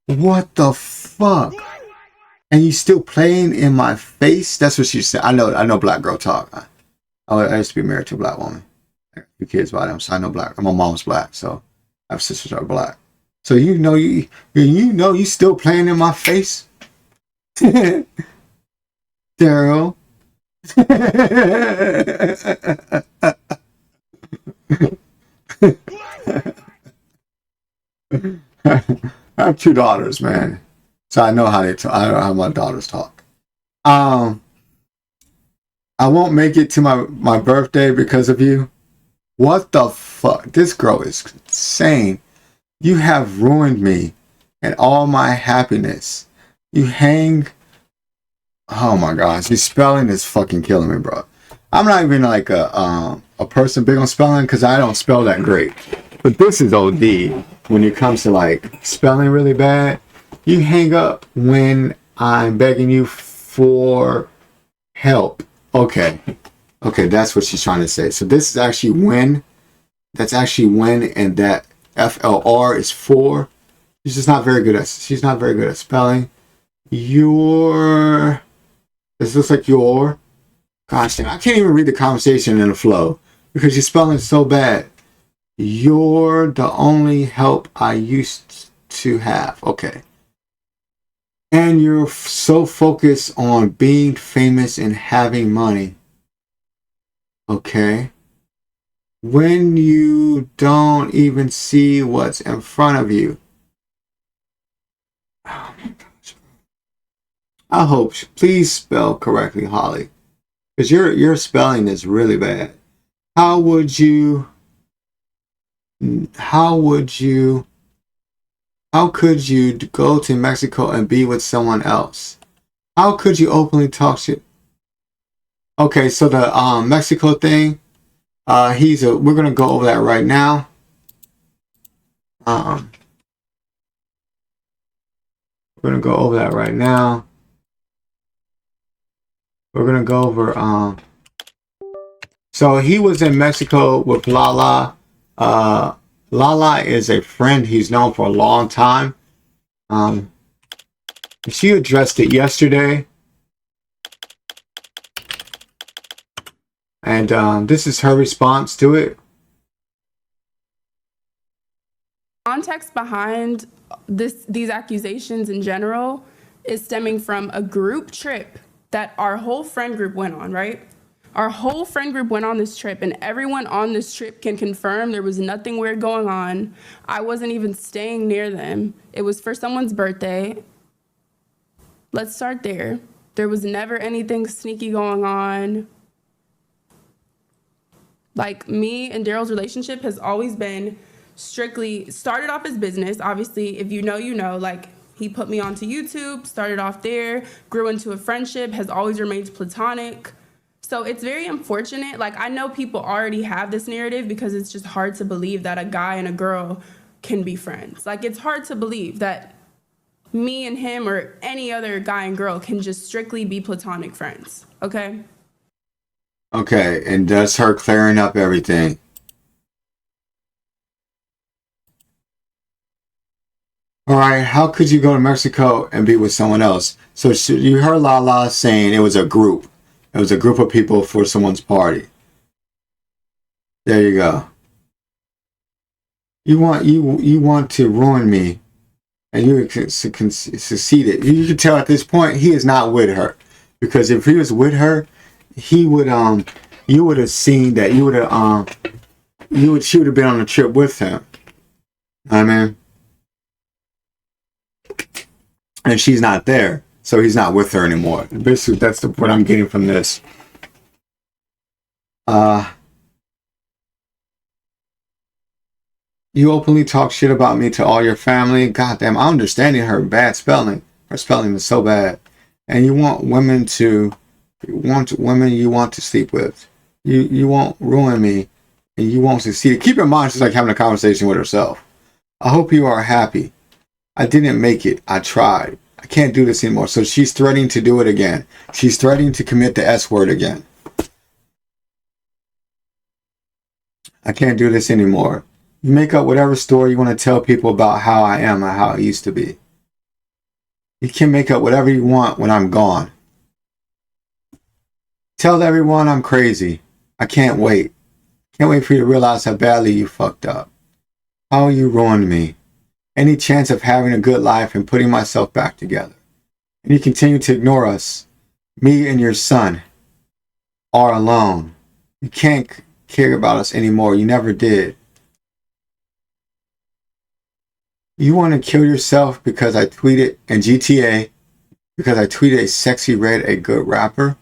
Speaker 1: What the fuck? And you still playing in my face? That's what she said. I know black girl talk. I used to be married to a black woman. I got 2 kids by them, so I know black. My mom's black, so I have sisters that are black. So you know you still playing in my face? Daryl. I have 2 daughters, man. So I know how they talk. I know how my daughters talk. I won't make it to my birthday because of you. What the fuck? This girl is insane. You have ruined me and all my happiness. You hang. Oh my gosh, your spelling is fucking killing me, bro. I'm not even like a person big on spelling because I don't spell that great. But this is OD when it comes to like spelling really bad. You hang up when I'm begging you for help. Okay, that's what she's trying to say. So this is actually when. That's actually when, and that FLR is for. She's just not very good at. She's not very good at spelling. This looks like your. Gosh damn, I can't even read the conversation in the flow because you're spelling so bad. You're the only help I used to have. Okay. And you're so focused on being famous and having money. Okay. When you don't even see what's in front of you. Oh my gosh. I hope, please spell correctly, Holly. Because your spelling is really bad. How could you go to Mexico and be with someone else? How could you openly talk shit? Okay, so the Mexico thing, we're gonna go over that right now. We're gonna go over that right now. We're gonna go over so he was in Mexico with Lala. Lala is a friend he's known for a long time. She addressed it yesterday. And this is her response to it.
Speaker 4: Context behind these accusations in general is stemming from a group trip that our whole friend group went on, right? Our whole friend group went on this trip, and everyone on this trip can confirm there was nothing weird going on. I wasn't even staying near them. It was for someone's birthday. Let's start there. There was never anything sneaky going on. Like, me and Daryl's relationship has always been strictly started off as business. Obviously, if you know, you know, like, he put me onto YouTube, started off there, grew into a friendship, has always remained platonic. So it's very unfortunate. Like, I know people already have this narrative because it's just hard to believe that a guy and a girl can be friends. Like, it's hard to believe that me and him or any other guy and girl can just strictly be platonic friends, okay?
Speaker 1: Okay, and that's her clearing up everything. All right, how could you go to Mexico and be with someone else? So you heard Lala saying it was a group. It was a group of people for someone's party. There you go. You want to ruin me, and you succeeded. You can tell at this point he is not with her, because if he was with her, he would you would have seen that she would have been on a trip with him. I mean, and she's not there, so he's not with her anymore. Basically, that's what I'm getting from this. You openly talk shit about me to all your family. Goddamn, I'm understanding her bad spelling. Her spelling is so bad. And you want women to sleep with. You won't ruin me, and you won't succeed. Keep in mind, she's like having a conversation with herself. I hope you are happy. I didn't make it. I tried. I can't do this anymore. So she's threatening to do it again. She's threatening to commit the S word again. I can't do this anymore. You make up whatever story you want to tell people about how I am or how I used to be. You can make up whatever you want when I'm gone. Tell everyone I'm crazy. I can't wait. Can't wait for you to realize how badly you fucked up. How you ruined me. Any chance of having a good life and putting myself back together. And you continue to ignore us. Me and your son are alone. You can't care about us anymore. You never did. You want to kill yourself because I tweeted in GTA, because I tweeted a sexy red, a good rapper.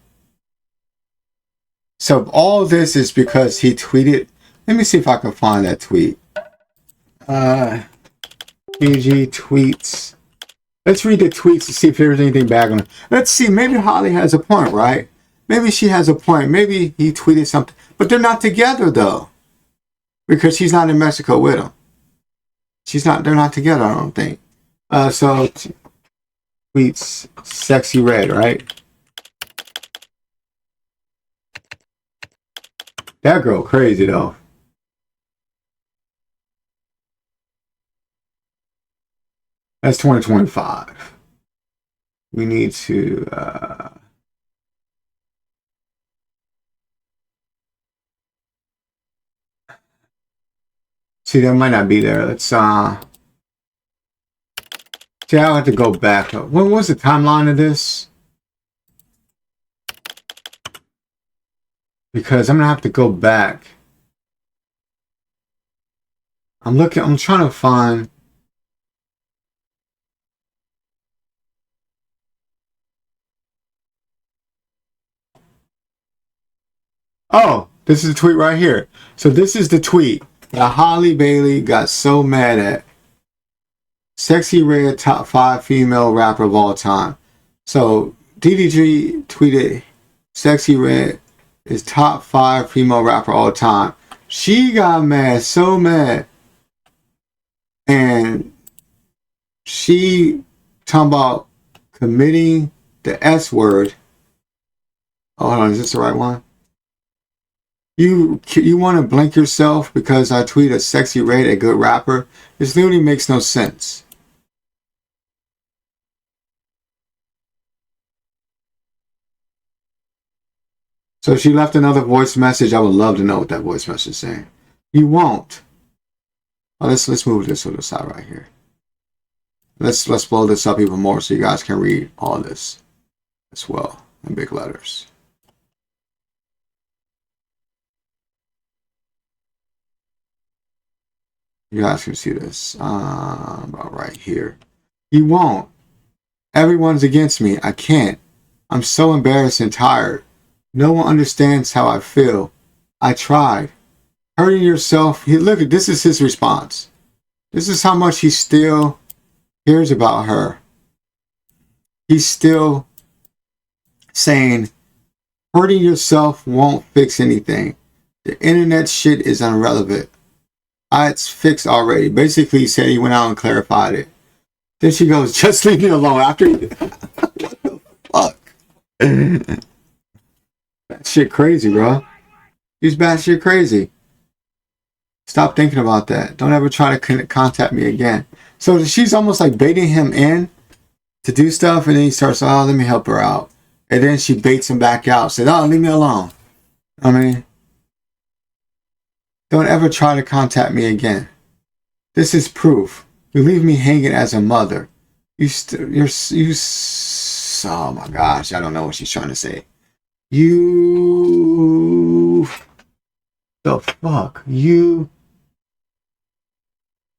Speaker 1: So all this is because he tweeted. Let me see if I can find that tweet. DDG tweets. Let's read the tweets to see if there's anything bad on it. Let's see. Maybe Halle has a point, right? Maybe she has a point. Maybe he tweeted something. But they're not together, though. Because she's not in Mexico with him. They're not together, I don't think. So, tweets sexy red, right? That girl crazy, though. That's 2025. We need to, see, that might not be there. Let's, see, I'll have to go back. What was the timeline of this? Because I'm going to have to go back. I'm trying to find. Oh, this is the tweet right here. So this is the tweet that Halle Bailey got so mad at. Sexy Red, top 5 female rapper of all time. So DDG tweeted, Sexy Red is top 5 female rapper all time. She got mad, so mad. And she talking about committing the S word. Oh, hold on, is this the right one? You want to blink yourself because I tweet a Sexy Red, a good rapper? This literally makes no sense. So she left another voice message. I would love to know what that voice message is saying. You won't. Oh, let's move this to the side right here. Let's blow this up even more so you guys can read all this as well in big letters. You guys can see this about right here. You won't. Everyone's against me. I can't. I'm so embarrassed and tired. No one understands how I feel. I tried. Hurting yourself. Look, this is his response. This is how much he still cares about her. He's still saying, hurting yourself won't fix anything. The internet shit is irrelevant. It's fixed already. Basically, he said he went out and clarified it. Then she goes, just leave me alone. After what the fuck? That shit crazy, bro. He's batshit crazy. Stop thinking about that. Don't ever try to contact me again. So she's almost like baiting him in to do stuff, and then he starts, oh, let me help her out. And then she baits him back out. Said, oh, leave me alone. I mean, don't ever try to contact me again. This is proof. You leave me hanging as a mother. Oh my gosh, I don't know what she's trying to say. The fuck? You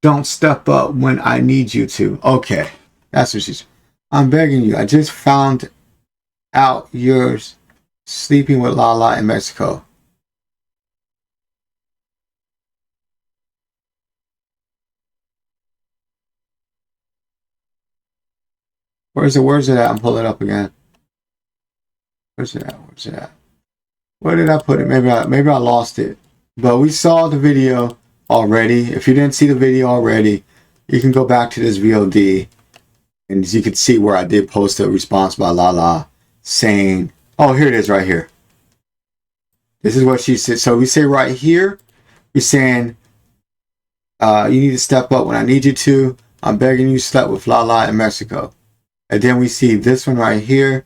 Speaker 1: don't step up when I need you to. Okay, that's what she's. I'm begging you. I just found out you're sleeping with Lala in Mexico. Where's it at? I'm pulling it up again. Where's it at? Where did I put it? Maybe I lost it. But we saw the video already. If you didn't see the video already, you can go back to this VOD, and you can see where I did post a response by Lala saying, oh, here it is right here. This is what she said. So we say right here, we're saying, you need to step up when I need you to. I'm begging you, slept with Lala in Mexico. And then we see this one right here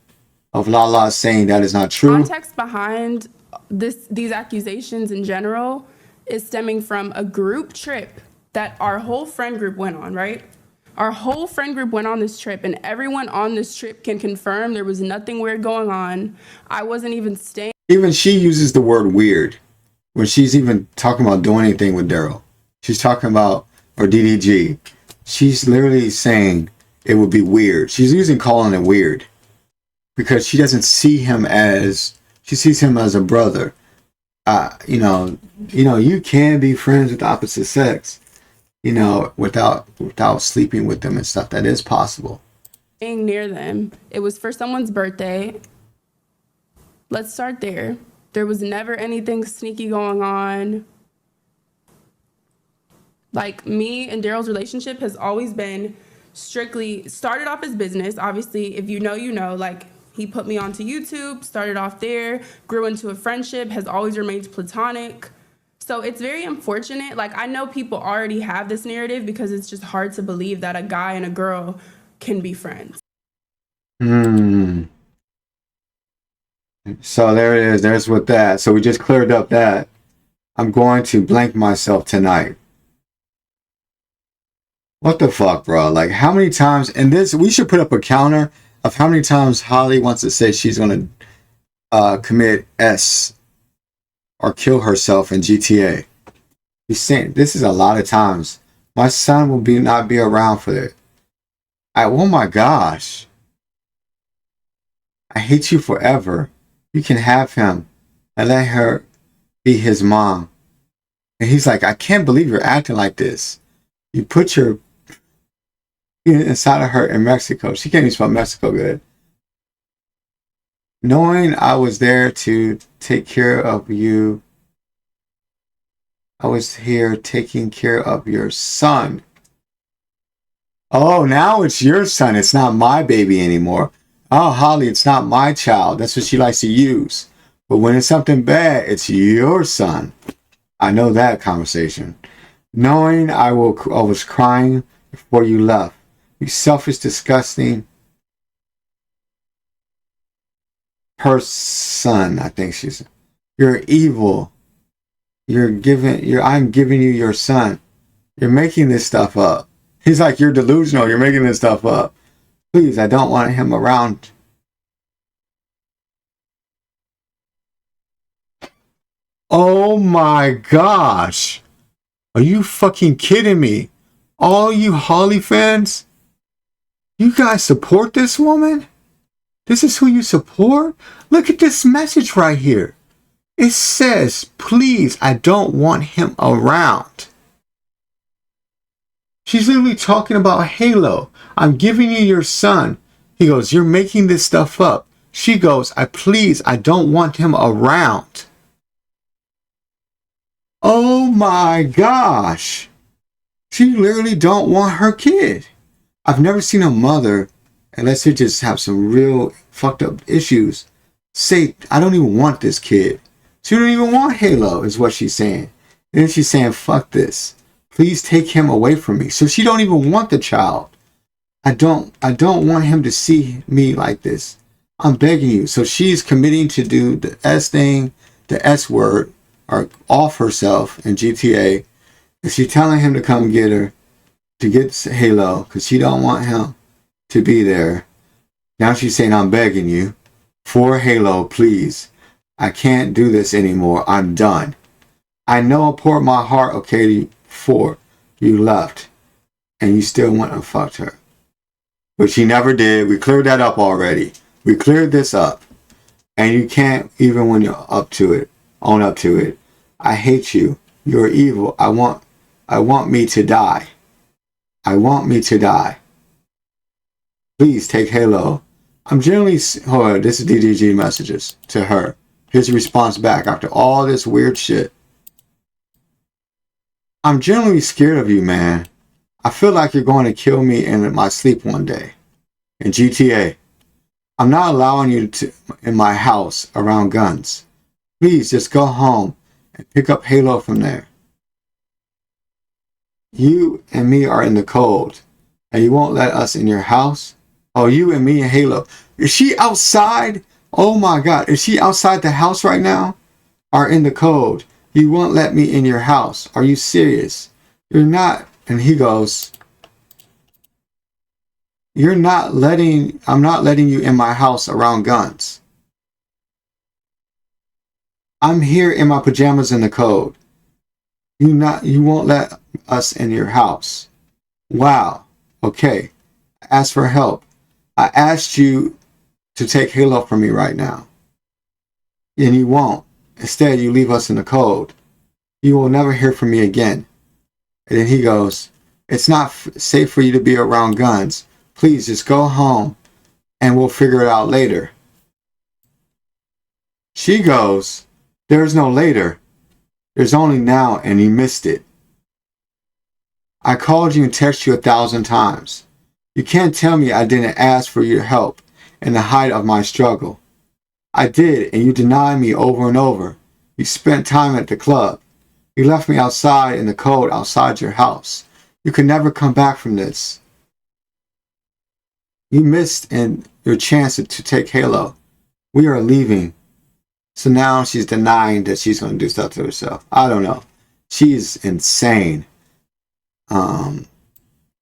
Speaker 1: of Lala saying that is not true.
Speaker 4: Context behind these accusations in general is stemming from a group trip that our whole friend group went on, right? Our whole friend group went on this trip, and everyone on this trip can confirm there was nothing weird going on. I wasn't even staying.
Speaker 1: Even she uses the word weird when she's even talking about doing anything with Daryl. She's talking about, or DDG. She's literally saying it would be weird. She's calling it weird because she doesn't see him as, she sees him as a brother. You can be friends with the opposite sex, without sleeping with them and stuff. That is possible.
Speaker 4: Being near them. It was for someone's birthday. Let's start there. There was never anything sneaky going on. Like, me and Daryl's relationship has always been strictly started off as business. Obviously, if you know, like, he put me onto YouTube, started off there, grew into a friendship, has always remained platonic. So it's very unfortunate. Like, I know people already have this narrative because it's just hard to believe that a guy and a girl can be friends.
Speaker 1: So there it is. There's with that. So we just cleared up that. I'm going to blank myself tonight. What the fuck, bro? Like, how many times, and this, we should put up a counter of how many times Halle wants to say she's going to commit S or kill herself in GTA. He's saying, this is a lot of times. My son will not be around for it. Oh my gosh. I hate you forever. You can have him and let her be his mom. And he's like, I can't believe you're acting like this. You put your inside of her in Mexico. She can't even spell Mexico good. Knowing I was there to take care of you. I was here taking care of your son. Oh, now it's your son. It's not my baby anymore. Oh, Halle, it's not my child. That's what she likes to use. But when it's something bad, it's your son. I know that conversation. Knowing I was crying before you left. You selfish, disgusting person, I think she's. You're evil. I'm giving you your son. You're making this stuff up. He's like, you're delusional. You're making this stuff up. Please, I don't want him around. Oh my gosh. Are you fucking kidding me? All you Halle fans? You guys support this woman? This is who you support? Look at this message right here. It says, please, I don't want him around. She's literally talking about Halo. I'm giving you your son. He goes, you're making this stuff up. She goes, I don't want him around. Oh my gosh. She literally don't want her kid. I've never seen a mother, unless they just have some real fucked up issues, say, I don't even want this kid. She don't even want Halo, is what she's saying. And then she's saying, fuck this. Please take him away from me. So she don't even want the child. I don't want him to see me like this. I'm begging you. So she's committing to do the S thing, the S word, or off herself in GTA. And she's telling him to come get her, to get Halo, because she don't want him to be there. Now she's saying, I'm begging you for Halo, please. I can't do this anymore. I'm done. I know I poured my heart, okay, for you left, and you still went and fucked her. But she never did. We cleared that up already. We cleared this up. And you can't, even when you're up to it, own up to it. I hate you. You're evil. I want me to die. I want me to die. Please take Halo. I'm generally, hold on, this is DDG messages to her. His response back after all this weird shit. I'm generally scared of you, man. I feel like you're going to kill me in my sleep one day. In GTA. I'm not allowing you to in my house around guns. Please just go home and pick up Halo from there. You and me are in the cold, and you won't let us in your house? Oh, you and me and Halo. Is she outside? Oh my God. Is she outside the house right now? Or in the cold? You won't let me in your house. Are you serious? You're not. And he goes, I'm not letting you in my house around guns. I'm here in my pajamas in the cold. You won't let us in your house. Wow. Okay. I asked for help. I asked you to take Halo from me right now. And you won't. Instead, you leave us in the cold. You will never hear from me again. And then he goes, it's not safe for you to be around guns. Please just go home and we'll figure it out later. She goes, there's no later. There's only now, and you missed it. I called you and texted you 1,000 times. You can't tell me I didn't ask for your help in the height of my struggle. I did, and you denied me over and over. You spent time at the club. You left me outside in the cold outside your house. You could never come back from this. You missed your chance to take Halo. We are leaving. So now she's denying that she's going to do stuff to herself. I don't know. She's insane.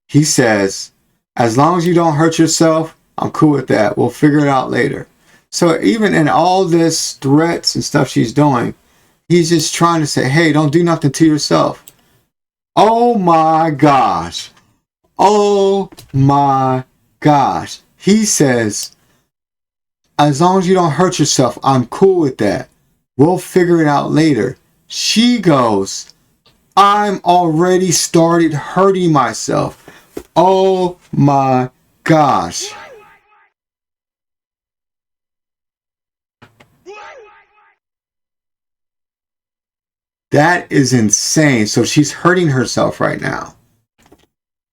Speaker 1: He says, as long as you don't hurt yourself, I'm cool with that. We'll figure it out later. So even in all this threats and stuff she's doing, he's just trying to say, hey, don't do nothing to yourself. Oh my gosh. Oh my gosh. He says, as long as you don't hurt yourself, I'm cool with that. We'll figure it out later. She goes, I'm already started hurting myself. Oh my gosh. That is insane. So she's hurting herself right now.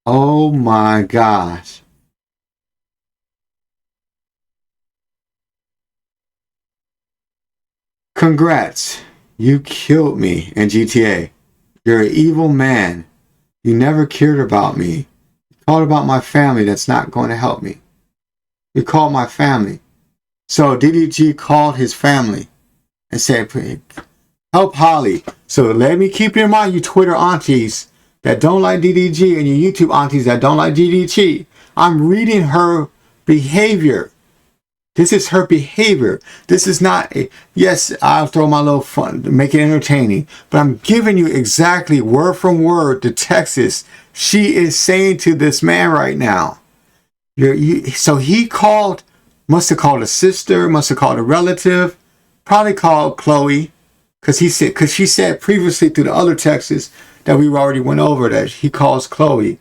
Speaker 1: Oh my gosh. Congrats. You killed me in GTA. You're an evil man. You never cared about me. You called about my family that's not going to help me. You called my family. So DDG called his family and said, help Halle. So let me keep in mind, you Twitter aunties that don't like DDG and your YouTube aunties that don't like DDG. I'm reading her behavior. This is her behavior. This is not a, yes, I'll throw my little fun, make it entertaining, but I'm giving you exactly word from word the text she is saying to this man right now. So he called, must have called a sister, must have called a relative, probably called Chloe, because she said previously through the other texts that we already went over that he calls Chloe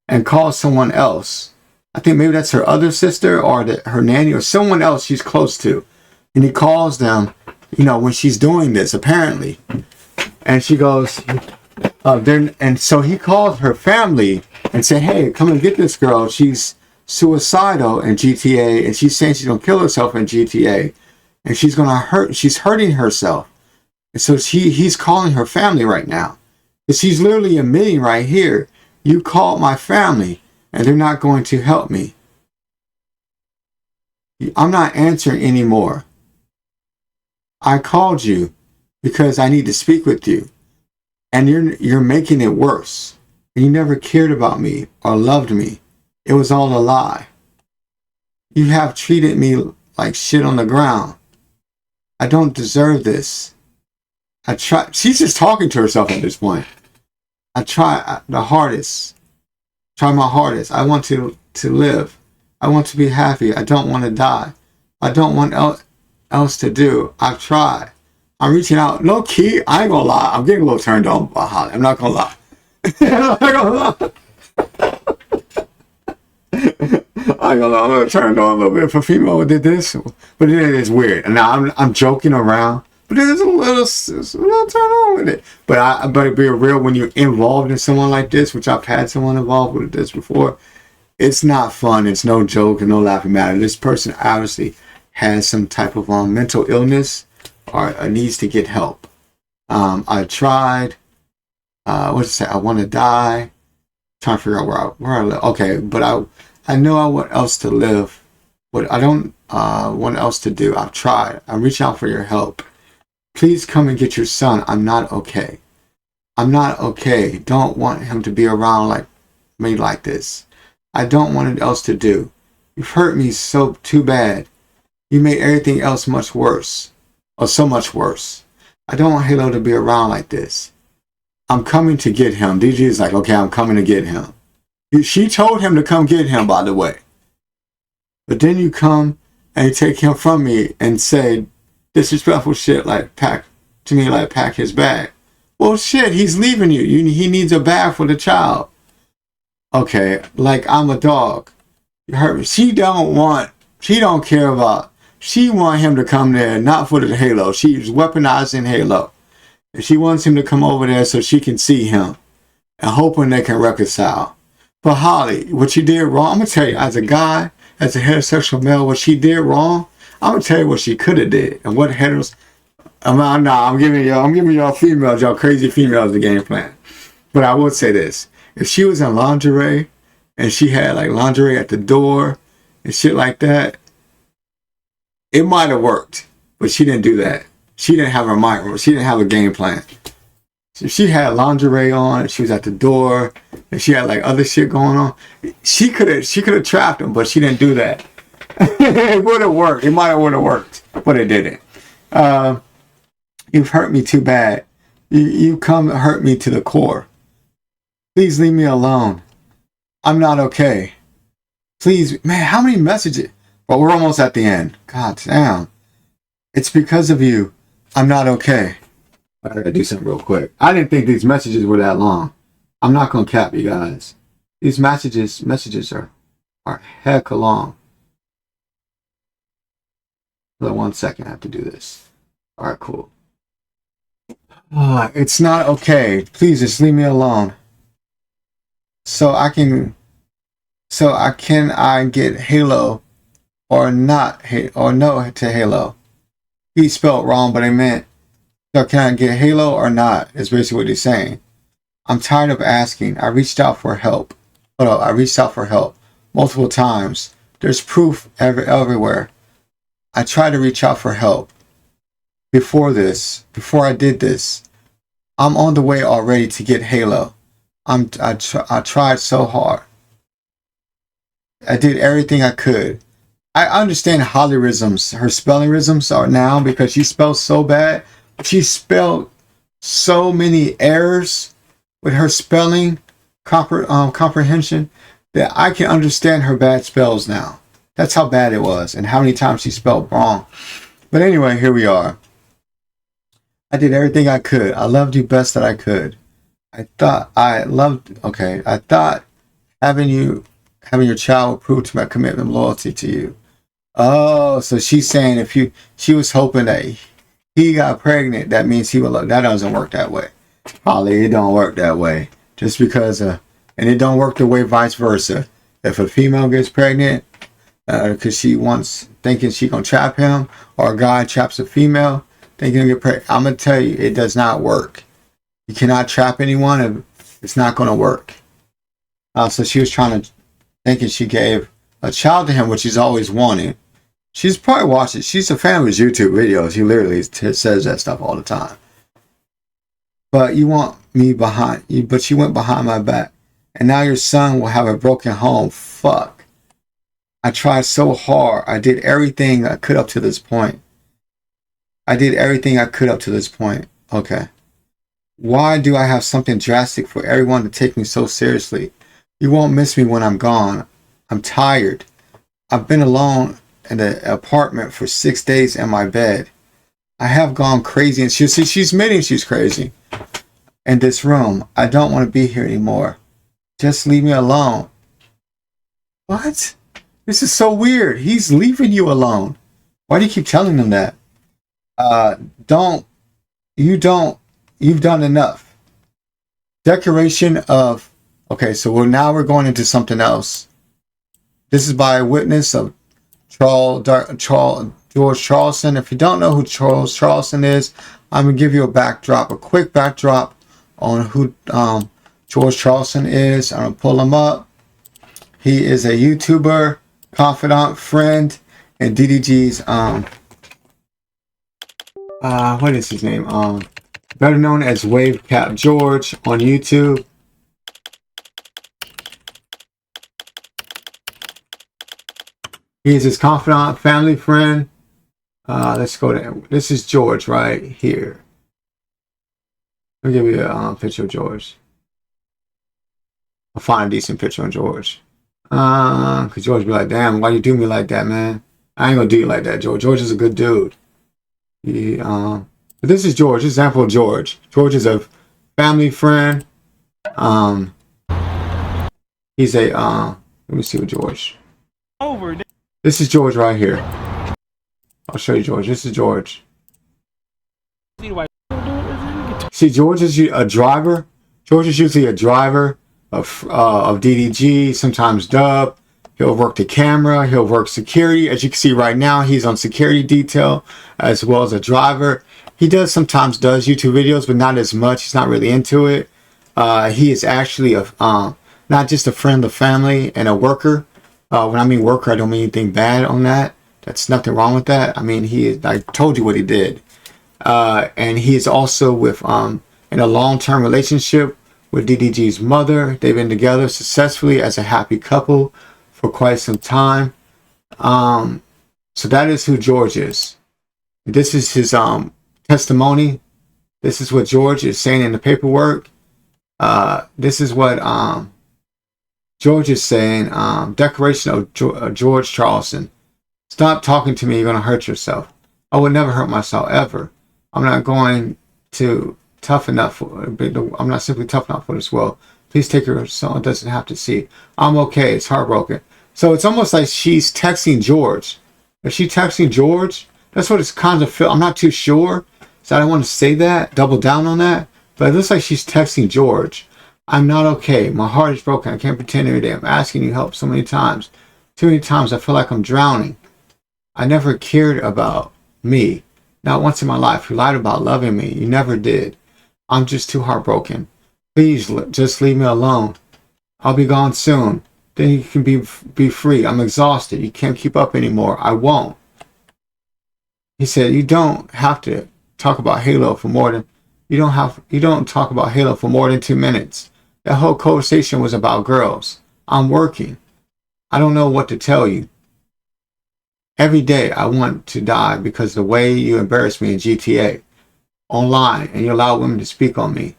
Speaker 1: and calls someone else. I think maybe that's her other sister or her nanny or someone else she's close to. And he calls them, when she's doing this, apparently. And she goes, and so he calls her family and said, hey, come and get this girl. She's suicidal in GTA, and she's saying she's going to kill herself in GTA. And she's hurting herself. And so he's calling her family right now. But she's literally admitting right here, you called my family, and they're not going to help me. I'm not answering anymore. I called you because I need to speak with you. And you're making it worse. And you never cared about me or loved me. It was all a lie. You have treated me like shit on the ground. I don't deserve this. She's just talking to herself at this point. I try my hardest. I want to live. I want to be happy. I don't want to die. I don't want else to do. I've tried. I'm reaching out. Low key, I ain't gonna lie. I'm getting a little turned on by Halle. I'm not gonna lie. I'm a little turned on a little bit for female who did this, but it is weird. And now I'm joking around, but there's a little turn on with it. But be real, when you're involved in someone like this, which I've had someone involved with this before, it's not fun. It's no joke and no laughing matter. This person obviously has some type of mental illness or needs to get help. I tried. What did it say? I want to die. Trying to figure out where I live. Okay, but I know I want else to live, but I don't want else to do. I've tried. I'm reaching out for your help. Please come and get your son. I'm not okay. I'm not okay. Don't want him to be around like me like this. I don't want it else to do. You've hurt me so too bad. You made everything else much worse. Or so much worse. I don't want Halo to be around like this. I'm coming to get him. DG is like, okay, I'm coming to get him. She told him to come get him, by the way. But then you come and you take him from me and say disrespectful shit like pack his bag. Well, shit, he's leaving you. He needs a bag for the child. Okay, like I'm a dog. You heard me. She don't care about. She want him to come there, not for the Halo. She's weaponizing Halo. And she wants him to come over there so she can see him. And hoping they can reconcile. But Halle, what you did wrong, I'm going to tell you, as a guy, as a heterosexual male, what she did wrong, I'm going to tell you what she could have did. And what I'm giving y'all females, y'all crazy females, the game plan. But I would say this. If she was in lingerie, and she had like lingerie at the door, and shit like that, it might have worked. But she didn't do that. She didn't have her mind. She didn't have a game plan. So she had lingerie on. She was at the door, and she had like other shit going on. She could have trapped him, but she didn't do that. It would have worked. It might have would have worked, but it didn't. You've hurt me too bad. You come hurt me to the core. Please leave me alone. I'm not okay. Please, man. How many messages? Well, we're almost at the end. God damn. It's because of you. I'm not okay. I gotta do something real quick. I didn't think these messages were that long. I'm not gonna cap you guys. These messages are heck long. Hold on 1 second, I have to do this. Alright, cool. It's not okay. Please just leave me alone. So I can get Halo or not or no to Halo. He spelled wrong, but I meant, so can I get Halo or not? Is basically what he's saying. I'm tired of asking. I reached out for help. I reached out for help multiple times. There's proof everywhere. I tried to reach out for help. Before I did this, I'm on the way already to get Halo. I tried so hard. I did everything I could. I understand Hallerisms, her spellingisms are now because she spells so bad. She spelled so many errors with her spelling comprehension that I can understand her bad spells now. That's how bad it was and how many times she spelled wrong. But anyway, here we are. I did everything I could. I loved you best that I could. I thought having your child will prove to my commitment and loyalty to you. Oh, so she's saying she was hoping that he got pregnant, that means he will. That doesn't work that way. Probably it don't work that way. Just because, and it don't work the way vice versa. If a female gets pregnant, because she wants, thinking she gonna trap him, or a guy traps a female, thinking he'll get pregnant. I'm gonna tell you, it does not work. You cannot trap anyone, and it's not gonna work. So she was thinking she gave a child to him, which he's always wanted. She's probably watched it. She's a fan of his YouTube videos. He literally says that stuff all the time. But you want me behind you, but you went behind my back. And now your son will have a broken home. Fuck. I tried so hard. I did everything I could up to this point. Okay. Why do I have something drastic for everyone to take me so seriously? You won't miss me when I'm gone. I'm tired. I've been alone in the apartment for 6 days in my bed. I have gone crazy, and she's admitting she's crazy. In this room, I don't want to be here anymore. Just leave me alone. What? This is so weird. He's leaving you alone. Why do you keep telling him that? You've done enough. Declaration of, okay, so now we're going into something else. This is by a witness of George Charleston. If you don't know who George Charleston is, I'm going to give you a quick backdrop on who George Charleston is. I'm going to pull him up. He is a YouTuber, confidant, friend, and DDG's, what is his name? Better known as Wave Cap George on YouTube. He is his confidant, family friend. Let's go to, this is George right here. Let me give you a picture of George. I'll find a decent picture of George. Cause George be like, damn, why you do me like that, man? I ain't gonna do you like that, George. George is a good dude. But this is George. Example of George. George is a family friend. He's a let me see what George. Over. This is George right here. I'll show you George. This is George. See, George is a driver. George is usually a driver of DDG, sometimes dub. He'll work the camera. He'll work security. As you can see right now, he's on security detail as well as a driver. He sometimes does YouTube videos, but not as much. He's not really into it. He is actually not just a friend of family and a worker. When I mean worker, I don't mean anything bad on that. That's nothing wrong with that. I mean, I told you what he did. And he is also with in a long-term relationship with DDG's mother. They've been together successfully as a happy couple for quite some time. So that is who George is. This is his testimony. This is what George is saying in the paperwork. This is what George is saying. Declaration of George Charleston. Stop talking to me. You're going to hurt yourself. I would never hurt myself ever. I'm not going to I'm not simply tough enough for this world. Please take her so it doesn't have to see. I'm okay. It's heartbroken. So it's almost like she's texting George. Is she texting George? That's what it's kind of feel. I'm not too sure. So I don't want to say that, double down on that. But it looks like she's texting George. I'm not okay. My heart is broken. I can't pretend every day. I'm asking you help so many times. Too many times I feel like I'm drowning. I never cared about me. Not once in my life. You lied about loving me. You never did. I'm just too heartbroken. Please just leave me alone. I'll be gone soon. Then you can be free. I'm exhausted. You can't keep up anymore. I won't. He said, you don't have to talk about Halo for more than you don't talk about Halo for more than 2 minutes. That whole conversation was about girls. I'm working. I don't know what to tell you. Every day I want to die because the way you embarrass me in GTA online and you allow women to speak on me.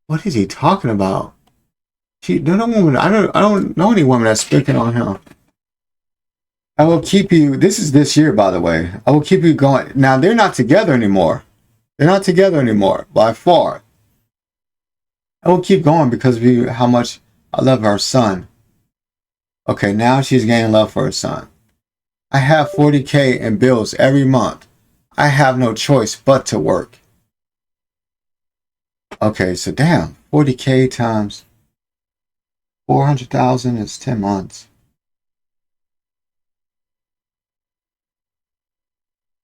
Speaker 1: What is he talking about? No woman. I don't know any woman that's speaking on him. I will keep you. This is this year, by the way. I will keep you going. Now they're not together anymore. They're not together anymore by far. I will keep going because of you, how much I love our son. Okay, now she's gaining love for her son. I have 40K in bills every month. I have no choice but to work. Okay, so damn, 40K times 400,000 is 10 months.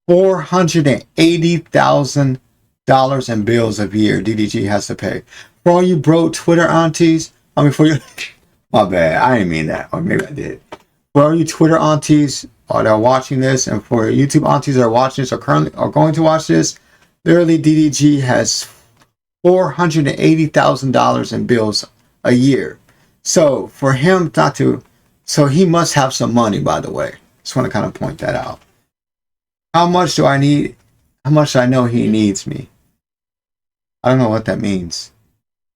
Speaker 1: $480,000 in bills a year DDG has to pay. For all you broke Twitter aunties, for you, my bad, I didn't mean that, or maybe I did. For all you Twitter aunties that are watching this, and for YouTube aunties that are watching this or currently are going to watch this, literally DDG has $480,000 in bills a year. So for him not to, so he must have some money, by the way. Just want to kind of point that out. How much do I need? How much do I know he needs me? I don't know what that means.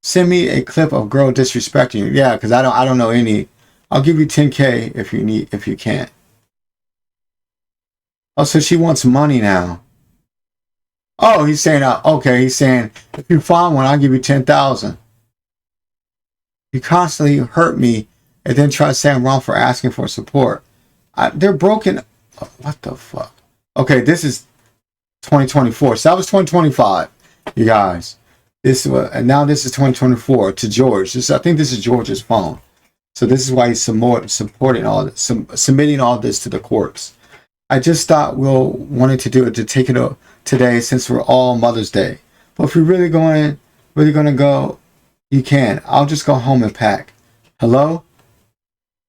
Speaker 1: Send me a clip of girl disrespecting you. Yeah, because I don't know any. I'll give you 10K if you can't. Oh, so she wants money now. Oh, he's saying okay, he's saying if you find one, I'll give you 10,000. You constantly hurt me and then try to say I'm wrong for asking for support. They're broken. Oh, what the fuck? Okay, this is 2024. So that was 2025, you guys. And now this is 2024 to George. I think this is George's phone. So this is why he's supporting all this, submitting all this to the courts. I just thought Will wanted to do it to take it up today since we're all Mother's Day. But if you're really going to go, you can. I'll just go home and pack. Hello?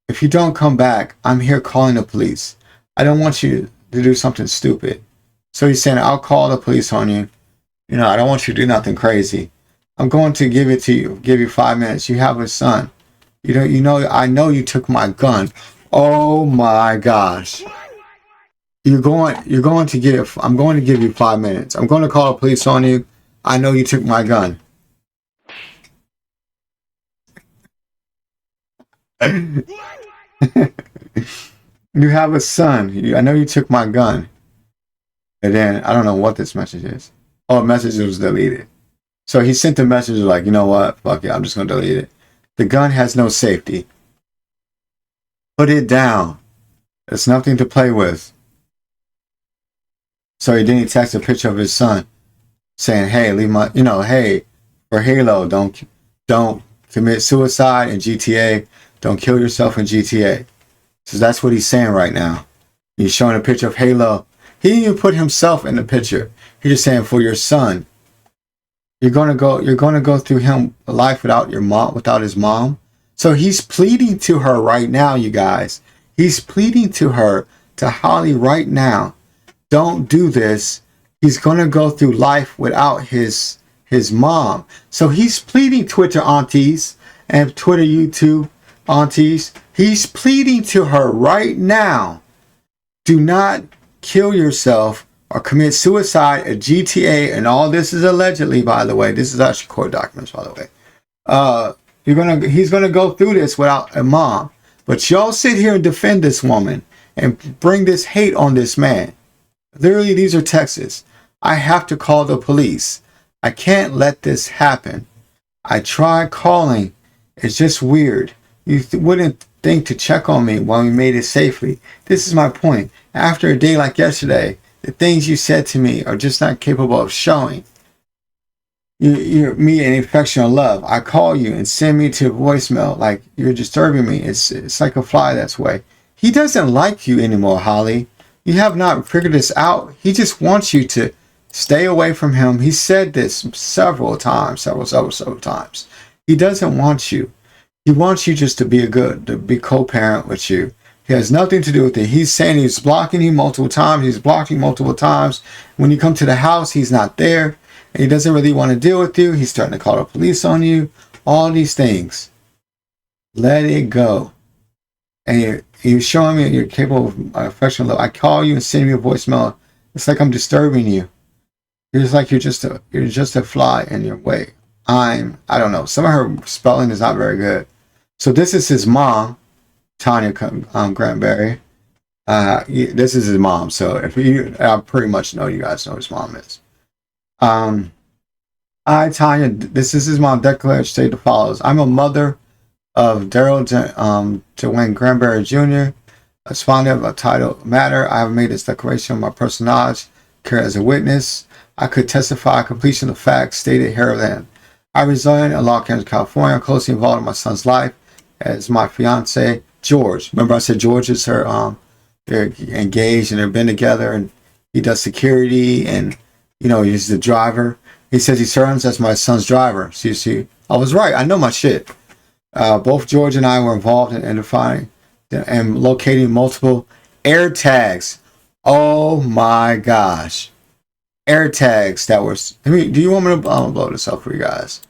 Speaker 1: If you don't come back, I'm here calling the police. I don't want you to do something stupid. So he's saying, I'll call the police on you. You know, I don't want you to do nothing crazy. I'm going to give it to you. Give you 5 minutes. You have a son. I know you took my gun. Oh my gosh. I'm going to give you 5 minutes. I'm going to call the police on you. I know you took my gun. You have a son. I know you took my gun. And then I don't know what this message is. Oh, the message was deleted. So he sent the message like, you know what? Fuck it. I'm just going to delete it. The gun has no safety. Put it down. It's nothing to play with. So he texted a picture of his son saying, hey, hey, for Halo, don't commit suicide in GTA. Don't kill yourself in GTA. So that's what he's saying right now. He's showing a picture of Halo. He didn't even put himself in the picture. He's just saying for your son. You're gonna go through him life without his mom. So he's pleading to her right now, you guys. He's pleading to her, to Halle right now. Don't do this. He's gonna go through life without his mom. So he's pleading, Twitter aunties and Twitter YouTube aunties. He's pleading to her right now. Do not kill yourself or commit suicide at GTA, and all this is allegedly, by the way. This is actually court documents, by the way. He's gonna go through this without a mom. But y'all sit here and defend this woman and bring this hate on this man. Literally, these are texts. I have to call the police. I can't let this happen. I tried calling. It's just weird. You wouldn't think to check on me while we made it safely. This is my point. After a day like yesterday, the things you said to me are just not capable of showing me an affection or love. I call you and send me to voicemail like you're disturbing me. It's like a fly that's way. He doesn't like you anymore, Halle. You have not figured this out. He just wants you to stay away from him. He said this several times. He doesn't want you. He wants you just to be co-parent with you. He has nothing to do with it. He's saying he's blocking you multiple times. He's blocking multiple times. When you come to the house, he's not there. And he doesn't really want to deal with you. He's starting to call the police on you. All these things. Let it go. And you're showing me you're capable of affection. I call you and send me a voicemail. It's like I'm disturbing you. It's like you're just a fly in your way. I don't know. Some of her spelling is not very good. So this is his mom, Tanya Granberry. This is his mom. So if you, I pretty much know you guys know who his mom is. I, Tanya, this is his mom, declared state as follows. I'm a mother of Daryl Dwayne Granberry Jr., respondent of a title matter. I have made this declaration of my personal knowledge, care as a witness. I could testify completion of facts stated herein. I reside in Los Angeles, California. I'm closely involved in my son's life as my fiance, George. Remember I said George is her, they're engaged and they've been together, and he does security and, you know, he's the driver. He says he serves as my son's driver. See, I was right. I know my shit. Both George and I were involved in identifying and locating multiple air tags. Oh my gosh. Air tags that were... do you want me to blow this up for you guys?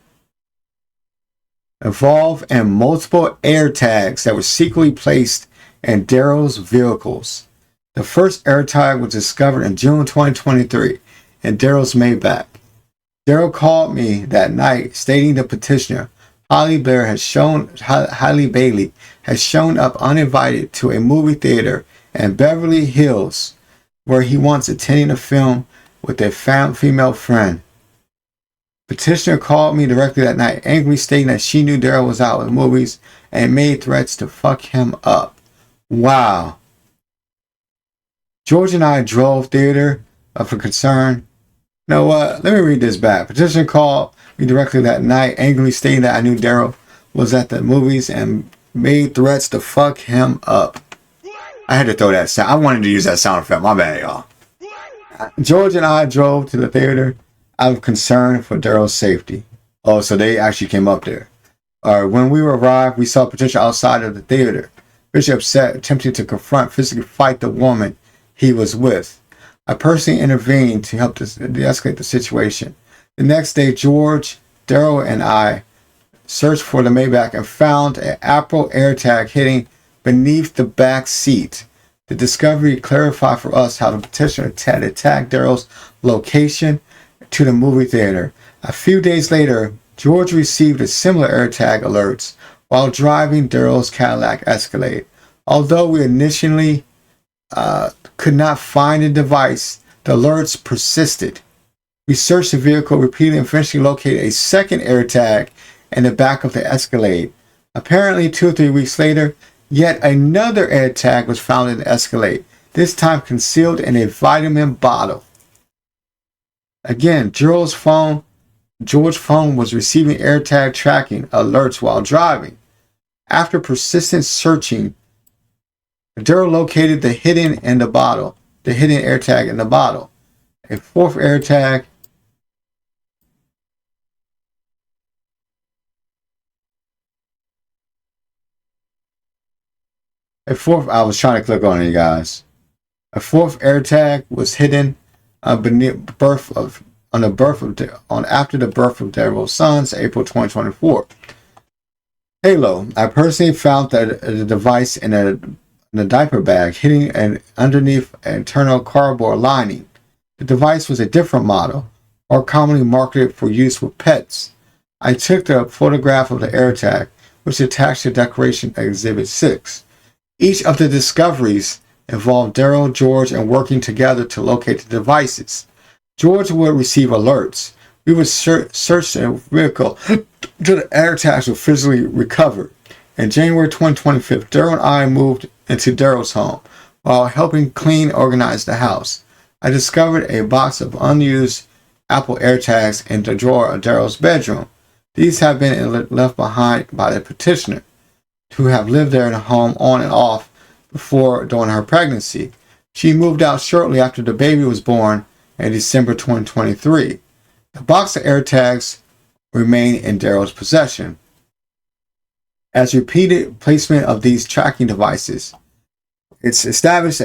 Speaker 1: Involved in multiple air tags that were secretly placed in Daryl's vehicles. The first air tag was discovered in June 2023 in Daryl's Maybach. Daryl called me that night stating the petitioner, Halle Bailey, has shown up uninvited to a movie theater in Beverly Hills where he wants attending a film with a female friend. Petitioner called me directly that night, angrily stating that she knew Daryl was out with movies and made threats to fuck him up. Wow. George and I drove theater for concern. You know what? Let me read this back. Petitioner called me directly that night, angrily stating that I knew Daryl was at the movies and made threats to fuck him up. I had to throw that sound. I wanted to use that sound effect. My bad, y'all. George and I drove to the theater out of concern for Daryl's safety. Oh, so they actually came up there. When we arrived, we saw Patricia outside of the theater. Patricia, upset, attempting to confront, physically fight the woman he was with. I personally intervened to help de-escalate the situation. The next day, George, Daryl, and I searched for the Maybach and found an Apple AirTag hidden beneath the back seat. The discovery clarified for us how the petitioner had attacked Daryl's location to the movie theater. A few days later, George received a similar AirTag alerts while driving Daryl's Cadillac Escalade. Although we initially could not find the device, the alerts persisted. We searched the vehicle repeatedly and eventually located a second AirTag in the back of the Escalade. Apparently, 2 or 3 weeks later, yet another AirTag was found in the Escalade, this time concealed in a vitamin bottle. Again, George's phone was receiving AirTag tracking alerts while driving. After persistent searching, Daryl located the hidden AirTag in the bottle. A fourth AirTag I was trying to click on it, you guys. A fourth AirTag was hidden after the birth of Daryl's sons, April 2024. Halo. I personally found the device in a diaper bag hidden and underneath an internal cardboard lining. The device was a different model, more commonly marketed for use with pets. I took the photograph of the AirTag, which attached to Declaration Exhibit 6. Each of the discoveries involved Daryl, George, and working together to locate the devices. George would receive alerts. We would search the vehicle until the AirTags were physically recovered. In January 2025, Daryl and I moved into Daryl's home while helping clean and organize the house. I discovered a box of unused Apple AirTags in the drawer of Daryl's bedroom. These have been left behind by the petitioner, who have lived there in the home on and off during her pregnancy. She moved out shortly after the baby was born in December 2023. The box of AirTags remain in Daryl's possession. As repeated placement of these tracking devices, it's established